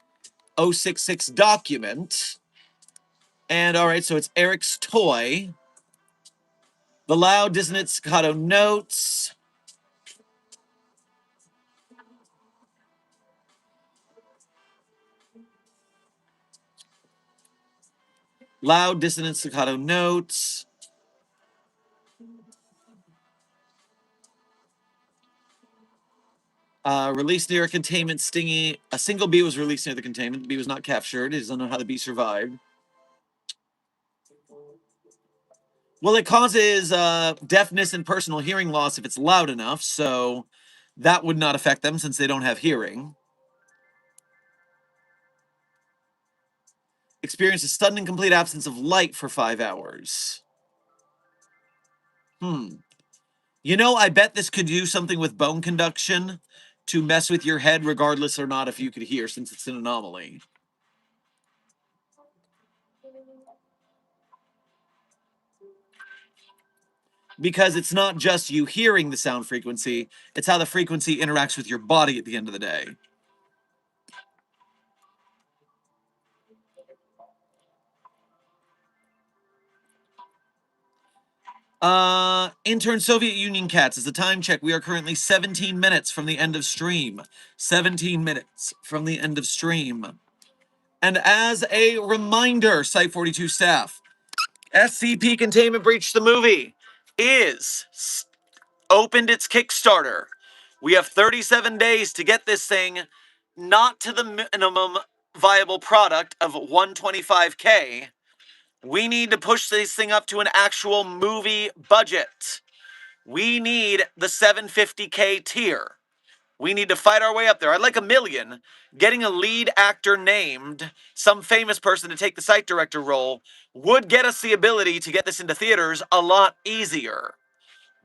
066 document. And all right, so it's Eric's toy. The loud, dissonant, staccato notes. Loud, dissonant, staccato notes. Released near a containment stinging. A single bee was released near the containment. The bee was not captured. It doesn't know how the bee survived. Well, it causes deafness and personal hearing loss if it's loud enough, so that would not affect them since they don't have hearing. Experience a sudden and complete absence of light for 5 hours. You know, I bet this could do something with bone conduction to mess with your head regardless or not if you could hear, since it's an anomaly. Because it's not just you hearing the sound frequency, it's how the frequency interacts with your body at the end of the day. Intern Soviet Union Cats, as a time check, we are currently 17 minutes from the end of stream. 17 minutes from the end of stream. And as a reminder, Site 42 staff, SCP Containment Breach the movie is opened its Kickstarter. We have 37 days to get this thing not to the minimum viable product of 125K. We need to push this thing up to an actual movie budget. We need the 750K tier. We need to fight our way up there. I'd like $1 million. Getting a lead actor named, some famous person to take the site director role, would get us the ability to get this into theaters a lot easier.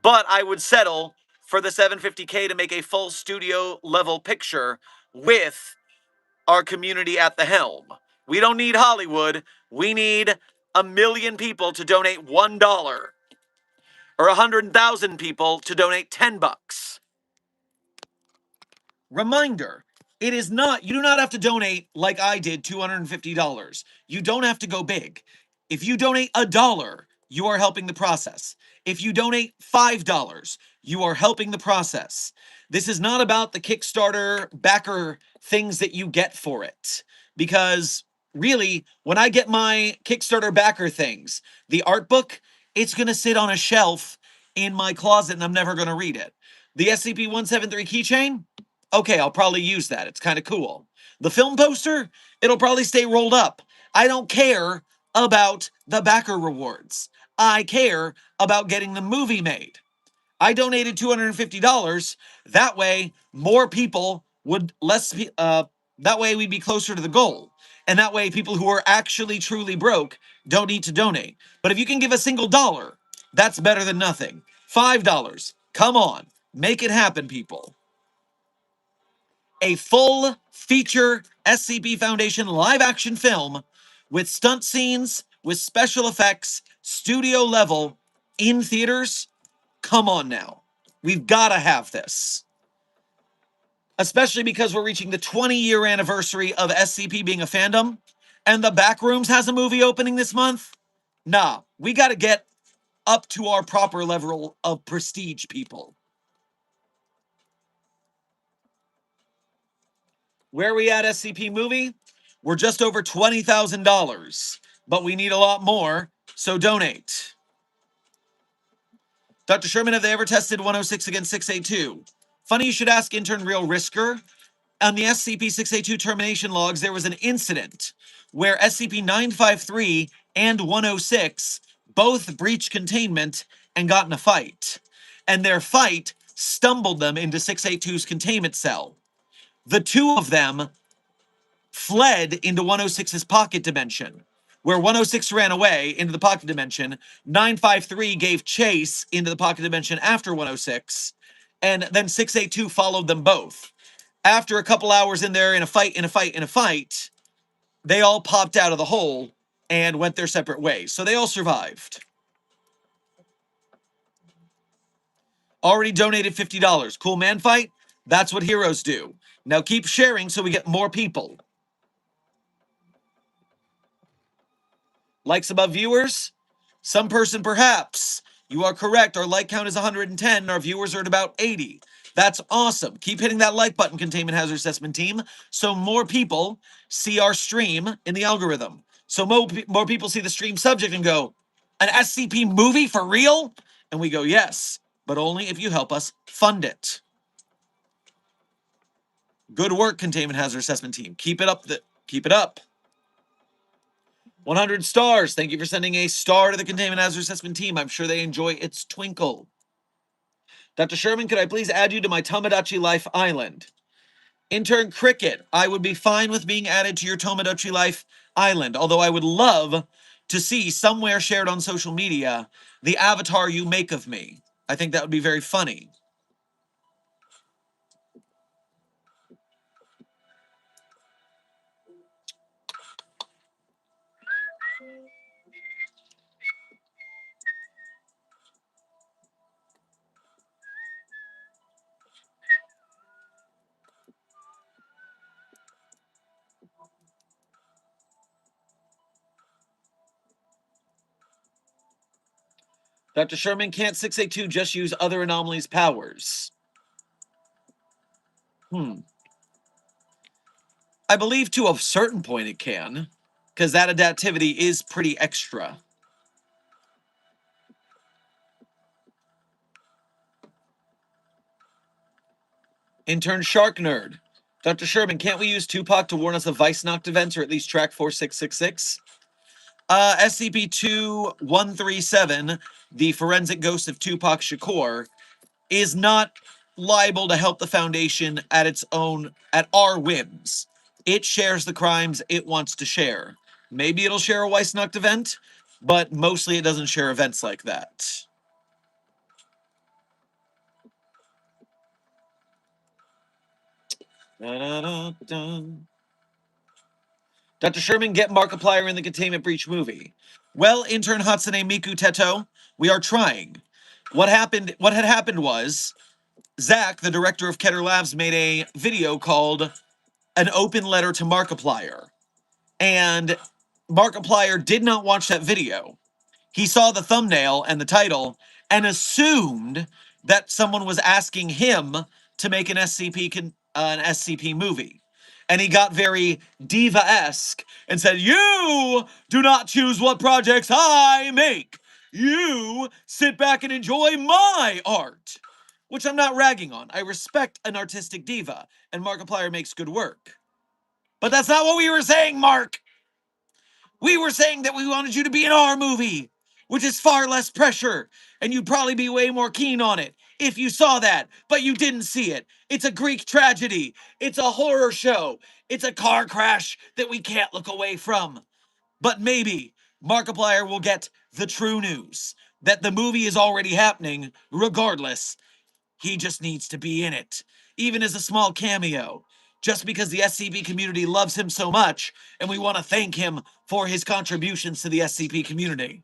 But I would settle for the 750K to make a full studio level picture with our community at the helm. We don't need Hollywood. We need 1 million people to donate $1. Or 100,000 people to donate $10. Reminder, It is not, you do not have to donate like I did, $250. You don't have to go big. If you donate $1, you are helping the process. If you donate $5, you are helping the process. This is not about the Kickstarter backer things that you get for it. Because really, when I get my Kickstarter backer things, the art book, it's going to sit on a shelf in my closet and I'm never going to read it. The SCP-173 keychain, okay, I'll probably use that. It's kind of cool. The film poster, it'll probably stay rolled up. I don't care about the backer rewards. I care about getting the movie made. I donated $250. That way, more people would that way we'd be closer to the goal. And that way, people who are actually truly broke don't need to donate. But if you can give a single dollar, that's better than nothing. $5. Come on. Make it happen, people. A full feature SCP Foundation live action film with stunt scenes, with special effects, studio level, in theaters. Come on now. We've got to have this. Especially because we're reaching the 20-year anniversary of SCP being a fandom, and the Backrooms has a movie opening this month. Nah, we got to get up to our proper level of prestige, people. Where are we at, SCP movie? We're just over $20,000, but we need a lot more, so donate. Dr. Sherman, have they ever tested 106 against 682? Funny you should ask, intern Real Risker. On the SCP-682 termination logs, there was an incident where SCP-953 and 106 both breached containment and got in a fight. And their fight stumbled them into 682's containment cell. The two of them fled into 106's pocket dimension, where 106 ran away into the pocket dimension. 953 gave chase into the pocket dimension after 106, and then 682 followed them both. After a couple hours in there, in a fight, they all popped out of the hole and went their separate ways. So they all survived. Already donated $50. Cool man fight? That's what heroes do. Now keep sharing so we get more people. Likes above viewers? Some person perhaps. You are correct. Our like count is 110 and our viewers are at about 80. That's awesome. Keep hitting that like button, Containment Hazard Assessment Team, so more people see our stream in the algorithm. So more people see the stream subject and go, an SCP movie for real? And we go, yes, but only if you help us fund it. Good work, Containment Hazard Assessment Team. Keep it up. Keep it up. 100 stars. Thank you for sending a star to the Containment Hazard Assessment Team. I'm sure they enjoy its twinkle. Dr. Sherman, could I please add you to my Tomodachi Life Island? Intern Cricket, I would be fine with being added to your Tomodachi Life Island, although I would love to see somewhere shared on social media the avatar you make of me. I think that would be very funny. Dr. Sherman, can't 682 just use other anomalies' powers? I believe to a certain point it can, because that adaptivity is pretty extra. Intern Shark Nerd. Dr. Sherman, can't we use Tupac to warn us of Vice Knocked events, or at least track 4666? SCP-2137, the forensic ghost of Tupac Shakur, is not liable to help the Foundation at our whims. It shares the crimes it wants to share. Maybe it'll share a Weissnacht event, but mostly it doesn't share events like that. Dr. Sherman, get Markiplier in the Containment Breach movie. Well, intern Hatsune Miku Teto, we are trying. What had happened was, Zach, the director of Keter Labs, made a video called an open letter to Markiplier. And Markiplier did not watch that video. He saw the thumbnail and the title and assumed that someone was asking him to make an SCP movie. And he got very diva-esque and said, "You do not choose what projects I make. You sit back and enjoy my art." Which I'm not ragging on. I respect an artistic diva, and Markiplier makes good work. But that's not what we were saying, Mark! We were saying that we wanted you to be in our movie, which is far less pressure, and you'd probably be way more keen on it if you saw that, but you didn't see it. It's a Greek tragedy. It's a horror show. It's a car crash that we can't look away from. But maybe Markiplier will get the true news that the movie is already happening regardless. He just needs to be in it, even as a small cameo, just because the SCP community loves him so much, and we want to thank him for his contributions to the SCP community.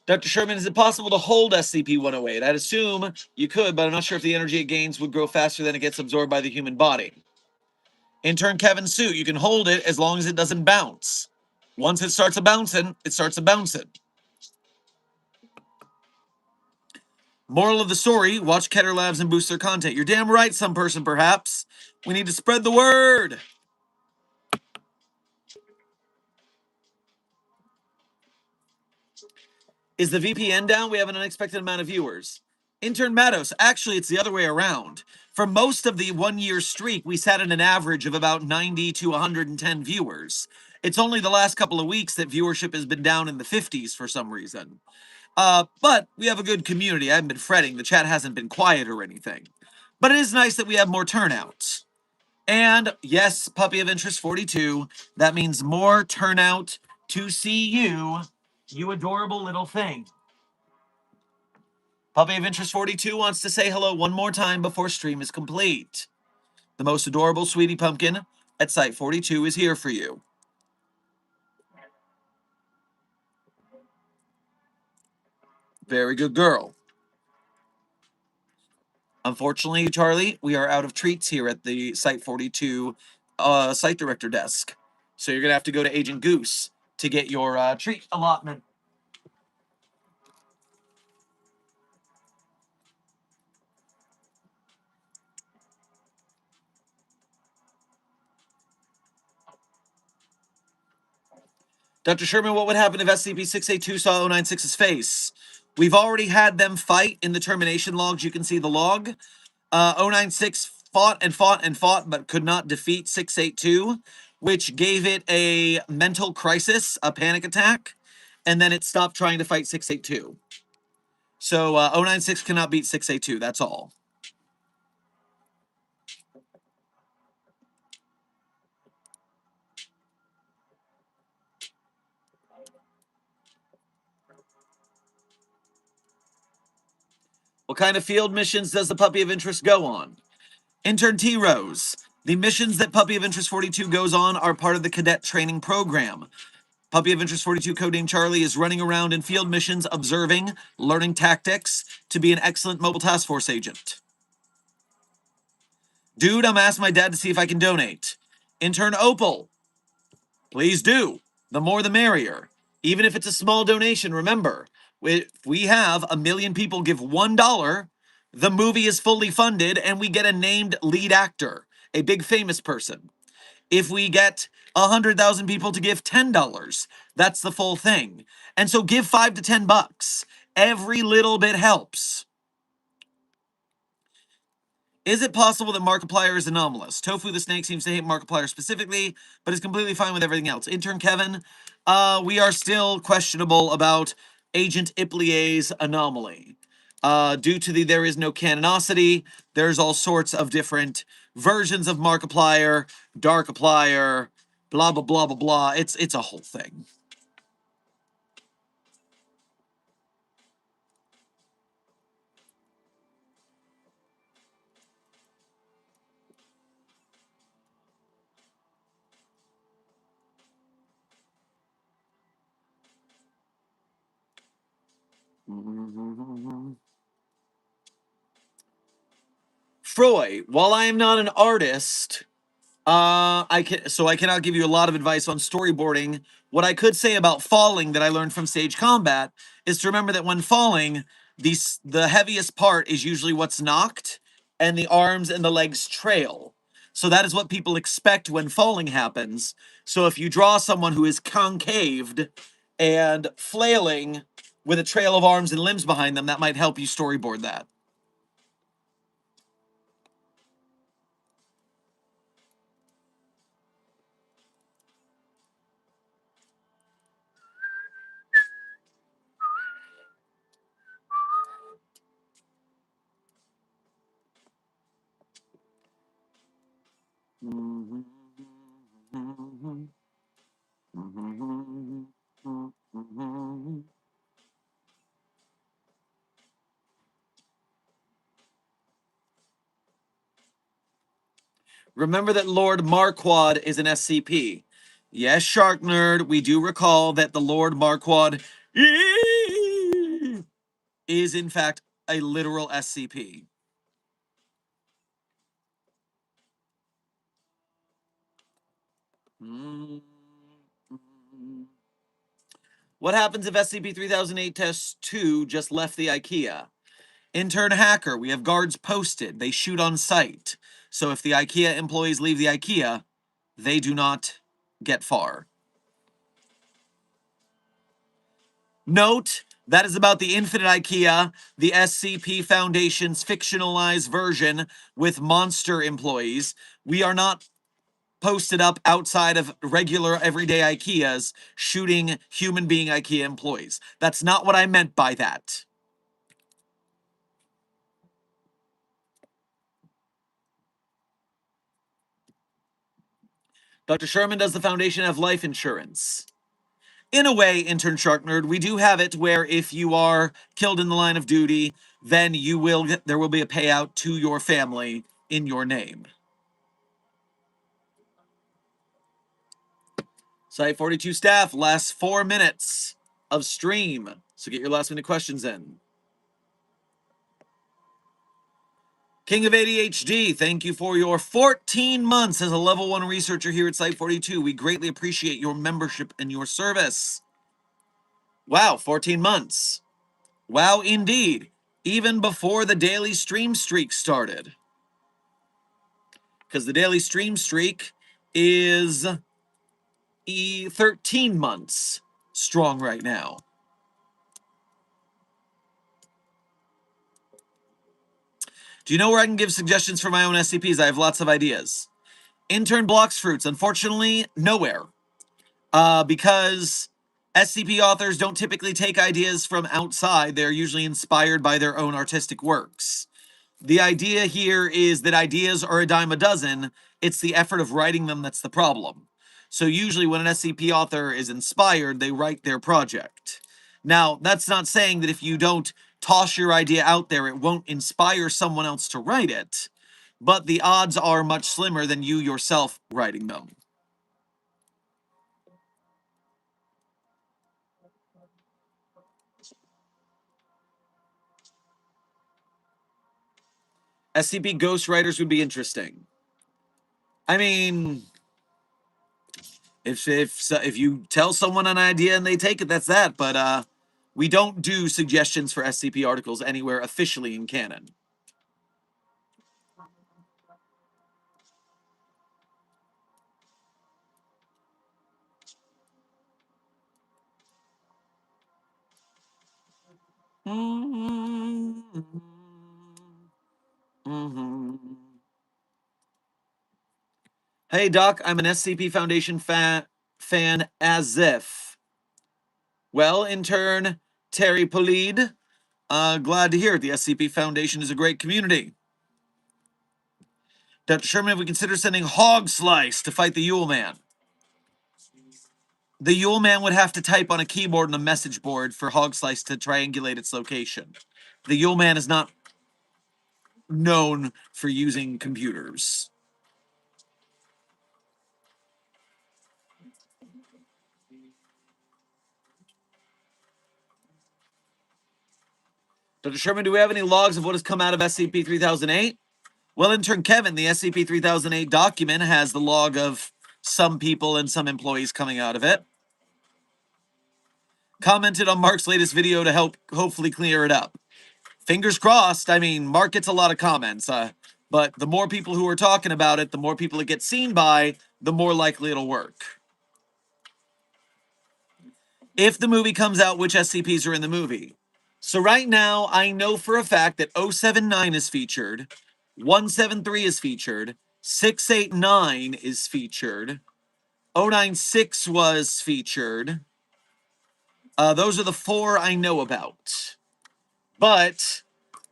Dr. Sherman, is it possible to hold SCP-108? I'd assume you could, but I'm not sure if the energy it gains would grow faster than it gets absorbed by the human body. Intern Kevin's suit, you can hold it as long as it doesn't bounce. Once it starts a-bouncing, it starts a-bouncing. Moral of the story, watch Keter Labs and boost their content. You're damn right, some person perhaps. We need to spread the word. Is the VPN down? We have an unexpected amount of viewers. Intern Matos, actually, it's the other way around. For most of the 1 year streak, we sat at an average of about 90 to 110 viewers. It's only the last couple of weeks that viewership has been down in the 50s for some reason. But we have a good community. I haven't been fretting. The chat hasn't been quiet or anything. But it is nice that we have more turnouts. And yes, Puppy of Interest 42, that means more turnout to see you, you adorable little thing. Puppy of Interest 42 wants to say hello one more time before stream is complete. The most adorable sweetie pumpkin at Site 42 is here for you. Very good girl. Unfortunately, Charlie, we are out of treats here at the Site 42 site director desk. So you're going to have to go to Agent Goose to get your treat allotment. Dr. Sherman, what would happen if SCP-682 saw 096's face? We've already had them fight in the termination logs. You can see the log. 096 fought and fought and fought, but could not defeat 682, which gave it a mental crisis, a panic attack, and then it stopped trying to fight 682. So 096 cannot beat 682, that's all. What kind of field missions does the Puppy of Interest go on? Intern T-Rose. The missions that Puppy of Interest 42 goes on are part of the cadet training program. Puppy of Interest 42, codename Charlie, is running around in field missions, observing, learning tactics to be an excellent mobile task force agent. Dude, I'm asking my dad to see if I can donate. Intern Opal. Please do. The more the merrier. Even if it's a small donation, remember, if we have 1 million people give $1, the movie is fully funded and we get a named lead actor, a big famous person. If we get 100,000 people to give $10, that's the full thing. And so give $5 to $10. Every little bit helps. Is it possible that Markiplier is anomalous? Tofu the Snake seems to hate Markiplier specifically, but is completely fine with everything else. Intern Kevin, we are still questionable about Agent Iplier's anomaly. Due to the there is no canonicity, there's all sorts of different versions of Markiplier, Darkiplier, blah, blah, blah, blah, blah. It's a whole thing. Froy, while I am not an artist, I cannot give you a lot of advice on storyboarding. What I could say about falling that I learned from Stage Combat is to remember that when falling, the heaviest part is usually what's knocked, and the arms and the legs trail. So that is what people expect when falling happens. So if you draw someone who is concaved and flailing with a trail of arms and limbs behind them, that might help you storyboard that. Remember that Lord Marquard is an SCP. Yes, Shark Nerd, we do recall that the Lord Marquard is, in fact, a literal SCP. What happens if SCP-3008 Test 2 just left the IKEA? Intern hacker, we have guards posted. They shoot on sight. So if the IKEA employees leave the IKEA, they do not get far. Note, that is about the Infinite IKEA, the SCP Foundation's fictionalized version with monster employees. We are not posted up outside of regular everyday IKEAs shooting human being IKEA employees. That's not what I meant by that. Dr. Sherman, does the Foundation have life insurance? In a way, Intern Shark Nerd, we do have it where if you are killed in the line of duty, then there will be a payout to your family in your name. Site 42 staff, last 4 minutes of stream. So get your last minute questions in. King of ADHD, thank you for your 14 months as a level 1 researcher here at Site 42. We greatly appreciate your membership and your service. Wow, 14 months. Wow, indeed. Even before the daily stream streak started. Because the daily stream streak is 13 months strong right now. Do you know where I can give suggestions for my own SCPs? I have lots of ideas. Intern blocks fruits. Unfortunately, nowhere. Because SCP authors don't typically take ideas from outside. They're usually inspired by their own artistic works. The idea here is that ideas are a dime a dozen. It's the effort of writing them that's the problem. So usually when an SCP author is inspired, they write their project. Now, that's not saying that if you don't toss your idea out there, it won't inspire someone else to write it, but the odds are much slimmer than you yourself writing them. SCP ghostwriters would be interesting. I mean, if you tell someone an idea and they take it, that's that. But we don't do suggestions for SCP articles anywhere officially in canon. Hey Doc, I'm an SCP Foundation fan as if. Well, intern Terry Polide, glad to hear it. The SCP Foundation is a great community. Dr. Sherman, have we considered sending Hog Slice to fight the Yule Man? The Yule Man would have to type on a keyboard and a message board for Hog Slice to triangulate its location. The Yule Man is not known for using computers. Dr. Sherman, do we have any logs of what has come out of SCP-3008? Well, intern Kevin, the SCP-3008 document has the log of some people and some employees coming out of it. Commented on Mark's latest video to help hopefully clear it up. Fingers crossed. I mean, Mark gets a lot of comments, but the more people who are talking about it, the more people it gets seen by, the more likely it'll work. If the movie comes out, which SCPs are in the movie? So right now, I know for a fact that 079 is featured, 173 is featured, 689 is featured, 096 was featured. Those are the 4 I know about. But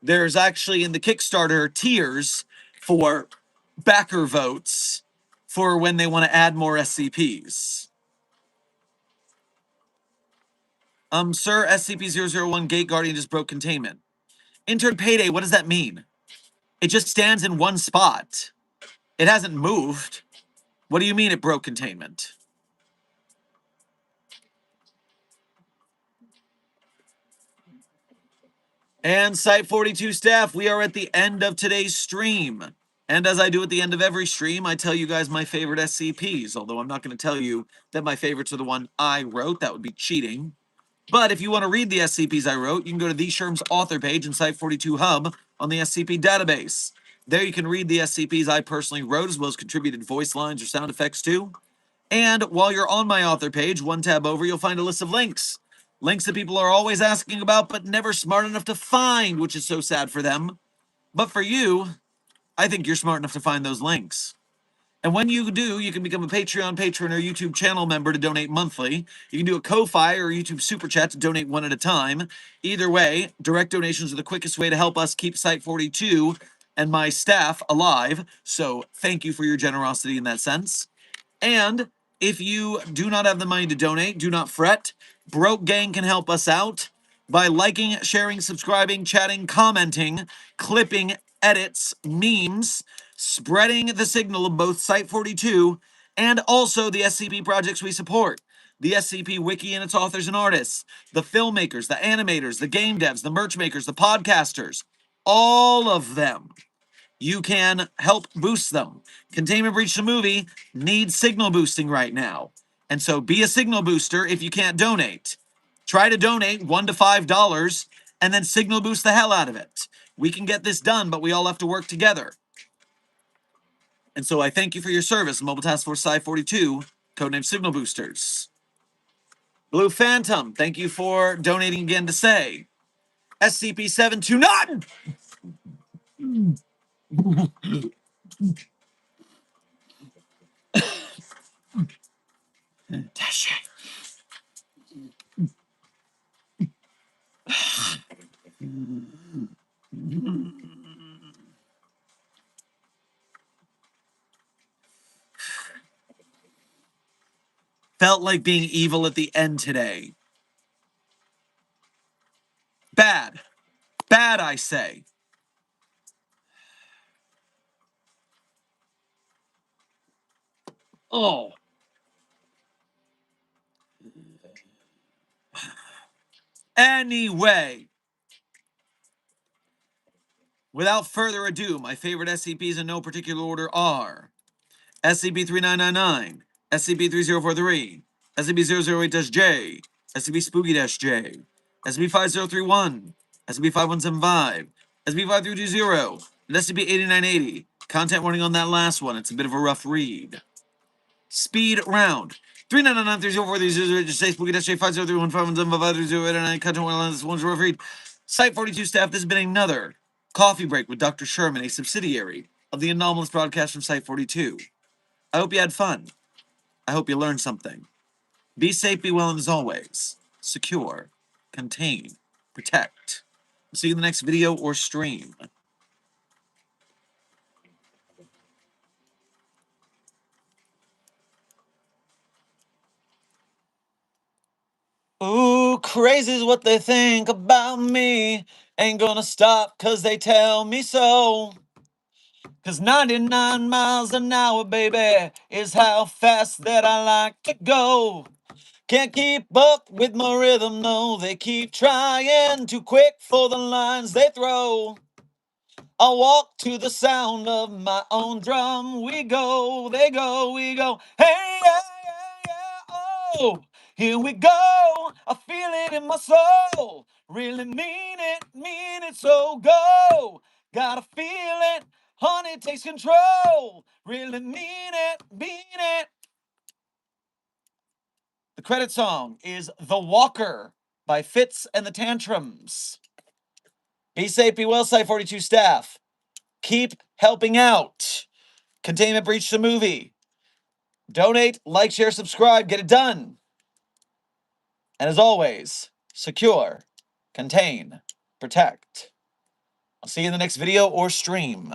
there's actually in the Kickstarter tiers for backer votes for when they want to add more SCPs. Sir, SCP-001 Gate Guardian just broke containment. Intern Payday, what does that mean? It just stands in one spot. It hasn't moved. What do you mean it broke containment? And Site42 staff, we are at the end of today's stream. And as I do at the end of every stream, I tell you guys my favorite SCPs, although I'm not going to tell you that my favorites are the one I wrote. That would be cheating. But if you want to read the SCPs I wrote, you can go to the Sherm's author page in Site42 Hub on the SCP database. There you can read the SCPs I personally wrote, as well as contributed voice lines or sound effects to. And while you're on my author page, one tab over, you'll find a list of links. Links that people are always asking about, but never smart enough to find, which is so sad for them. But for you, I think you're smart enough to find those links. And when you do, you can become a Patreon patron or YouTube channel member to donate monthly. You can do a Ko-Fi or YouTube Super Chat to donate one at a time. Either way, direct donations are the quickest way to help us keep Site42 and my staff alive. So thank you for your generosity in that sense. And if you do not have the money to donate, do not fret. Broke Gang can help us out by liking, sharing, subscribing, chatting, commenting, clipping, edits, memes, spreading the signal of both Site42 and also the SCP projects we support. The SCP Wiki and its authors and artists, the filmmakers, the animators, the game devs, the merch makers, the podcasters, all of them. You can help boost them. Containment Breach the movie needs signal boosting right now. And so be a signal booster if you can't donate. Try to donate $1 to $5 and then signal boost the hell out of it. We can get this done, but we all have to work together. And so I thank you for your service, Mobile Task Force Sci-42, codename Signal Boosters. Blue Phantom, thank you for donating again to say. SCP-729! Dash it. Felt like being evil at the end today. Bad. Bad, I say. Oh. Anyway. Without further ado, my favorite SCPs in no particular order are SCP-3999, SCP-3043, SCP-008-J, SCP-Spooky-J, SCP-5031, SCP-5175, SCP-5320, and SCP-8980. Content warning on that last one, it's a bit of a rough read. Speed round. 3999-304-308, Spooky-J, 5031-5175-308, content warning on this one's a rough read. Site42 staff, this has been another Coffee Break with Dr. Sherman, a subsidiary of the Anomalous broadcast from Site42. I hope you had fun. I hope you learned something. Be safe, be well, and as always, secure, contain, protect. I'll see you in the next video or stream. Ooh, crazy's what they think about me. Ain't gonna stop 'cause they tell me so. 'Cause 99 miles an hour, baby, is how fast that I like to go. Can't keep up with my rhythm, no. They keep trying, too quick for the lines they throw. I'll walk to the sound of my own drum. We go, they go, we go. Hey, yeah, yeah, yeah, oh. Here we go. I feel it in my soul. Really mean it, so go. Gotta feel it. Honey takes control. Really mean it. The credit song is The Walker by Fitz and the Tantrums. Be safe, be well, Site 42 staff. Keep helping out. Containment Breach the movie. Donate, like, share, subscribe, get it done. And as always, secure, contain, protect. I'll see you in the next video or stream.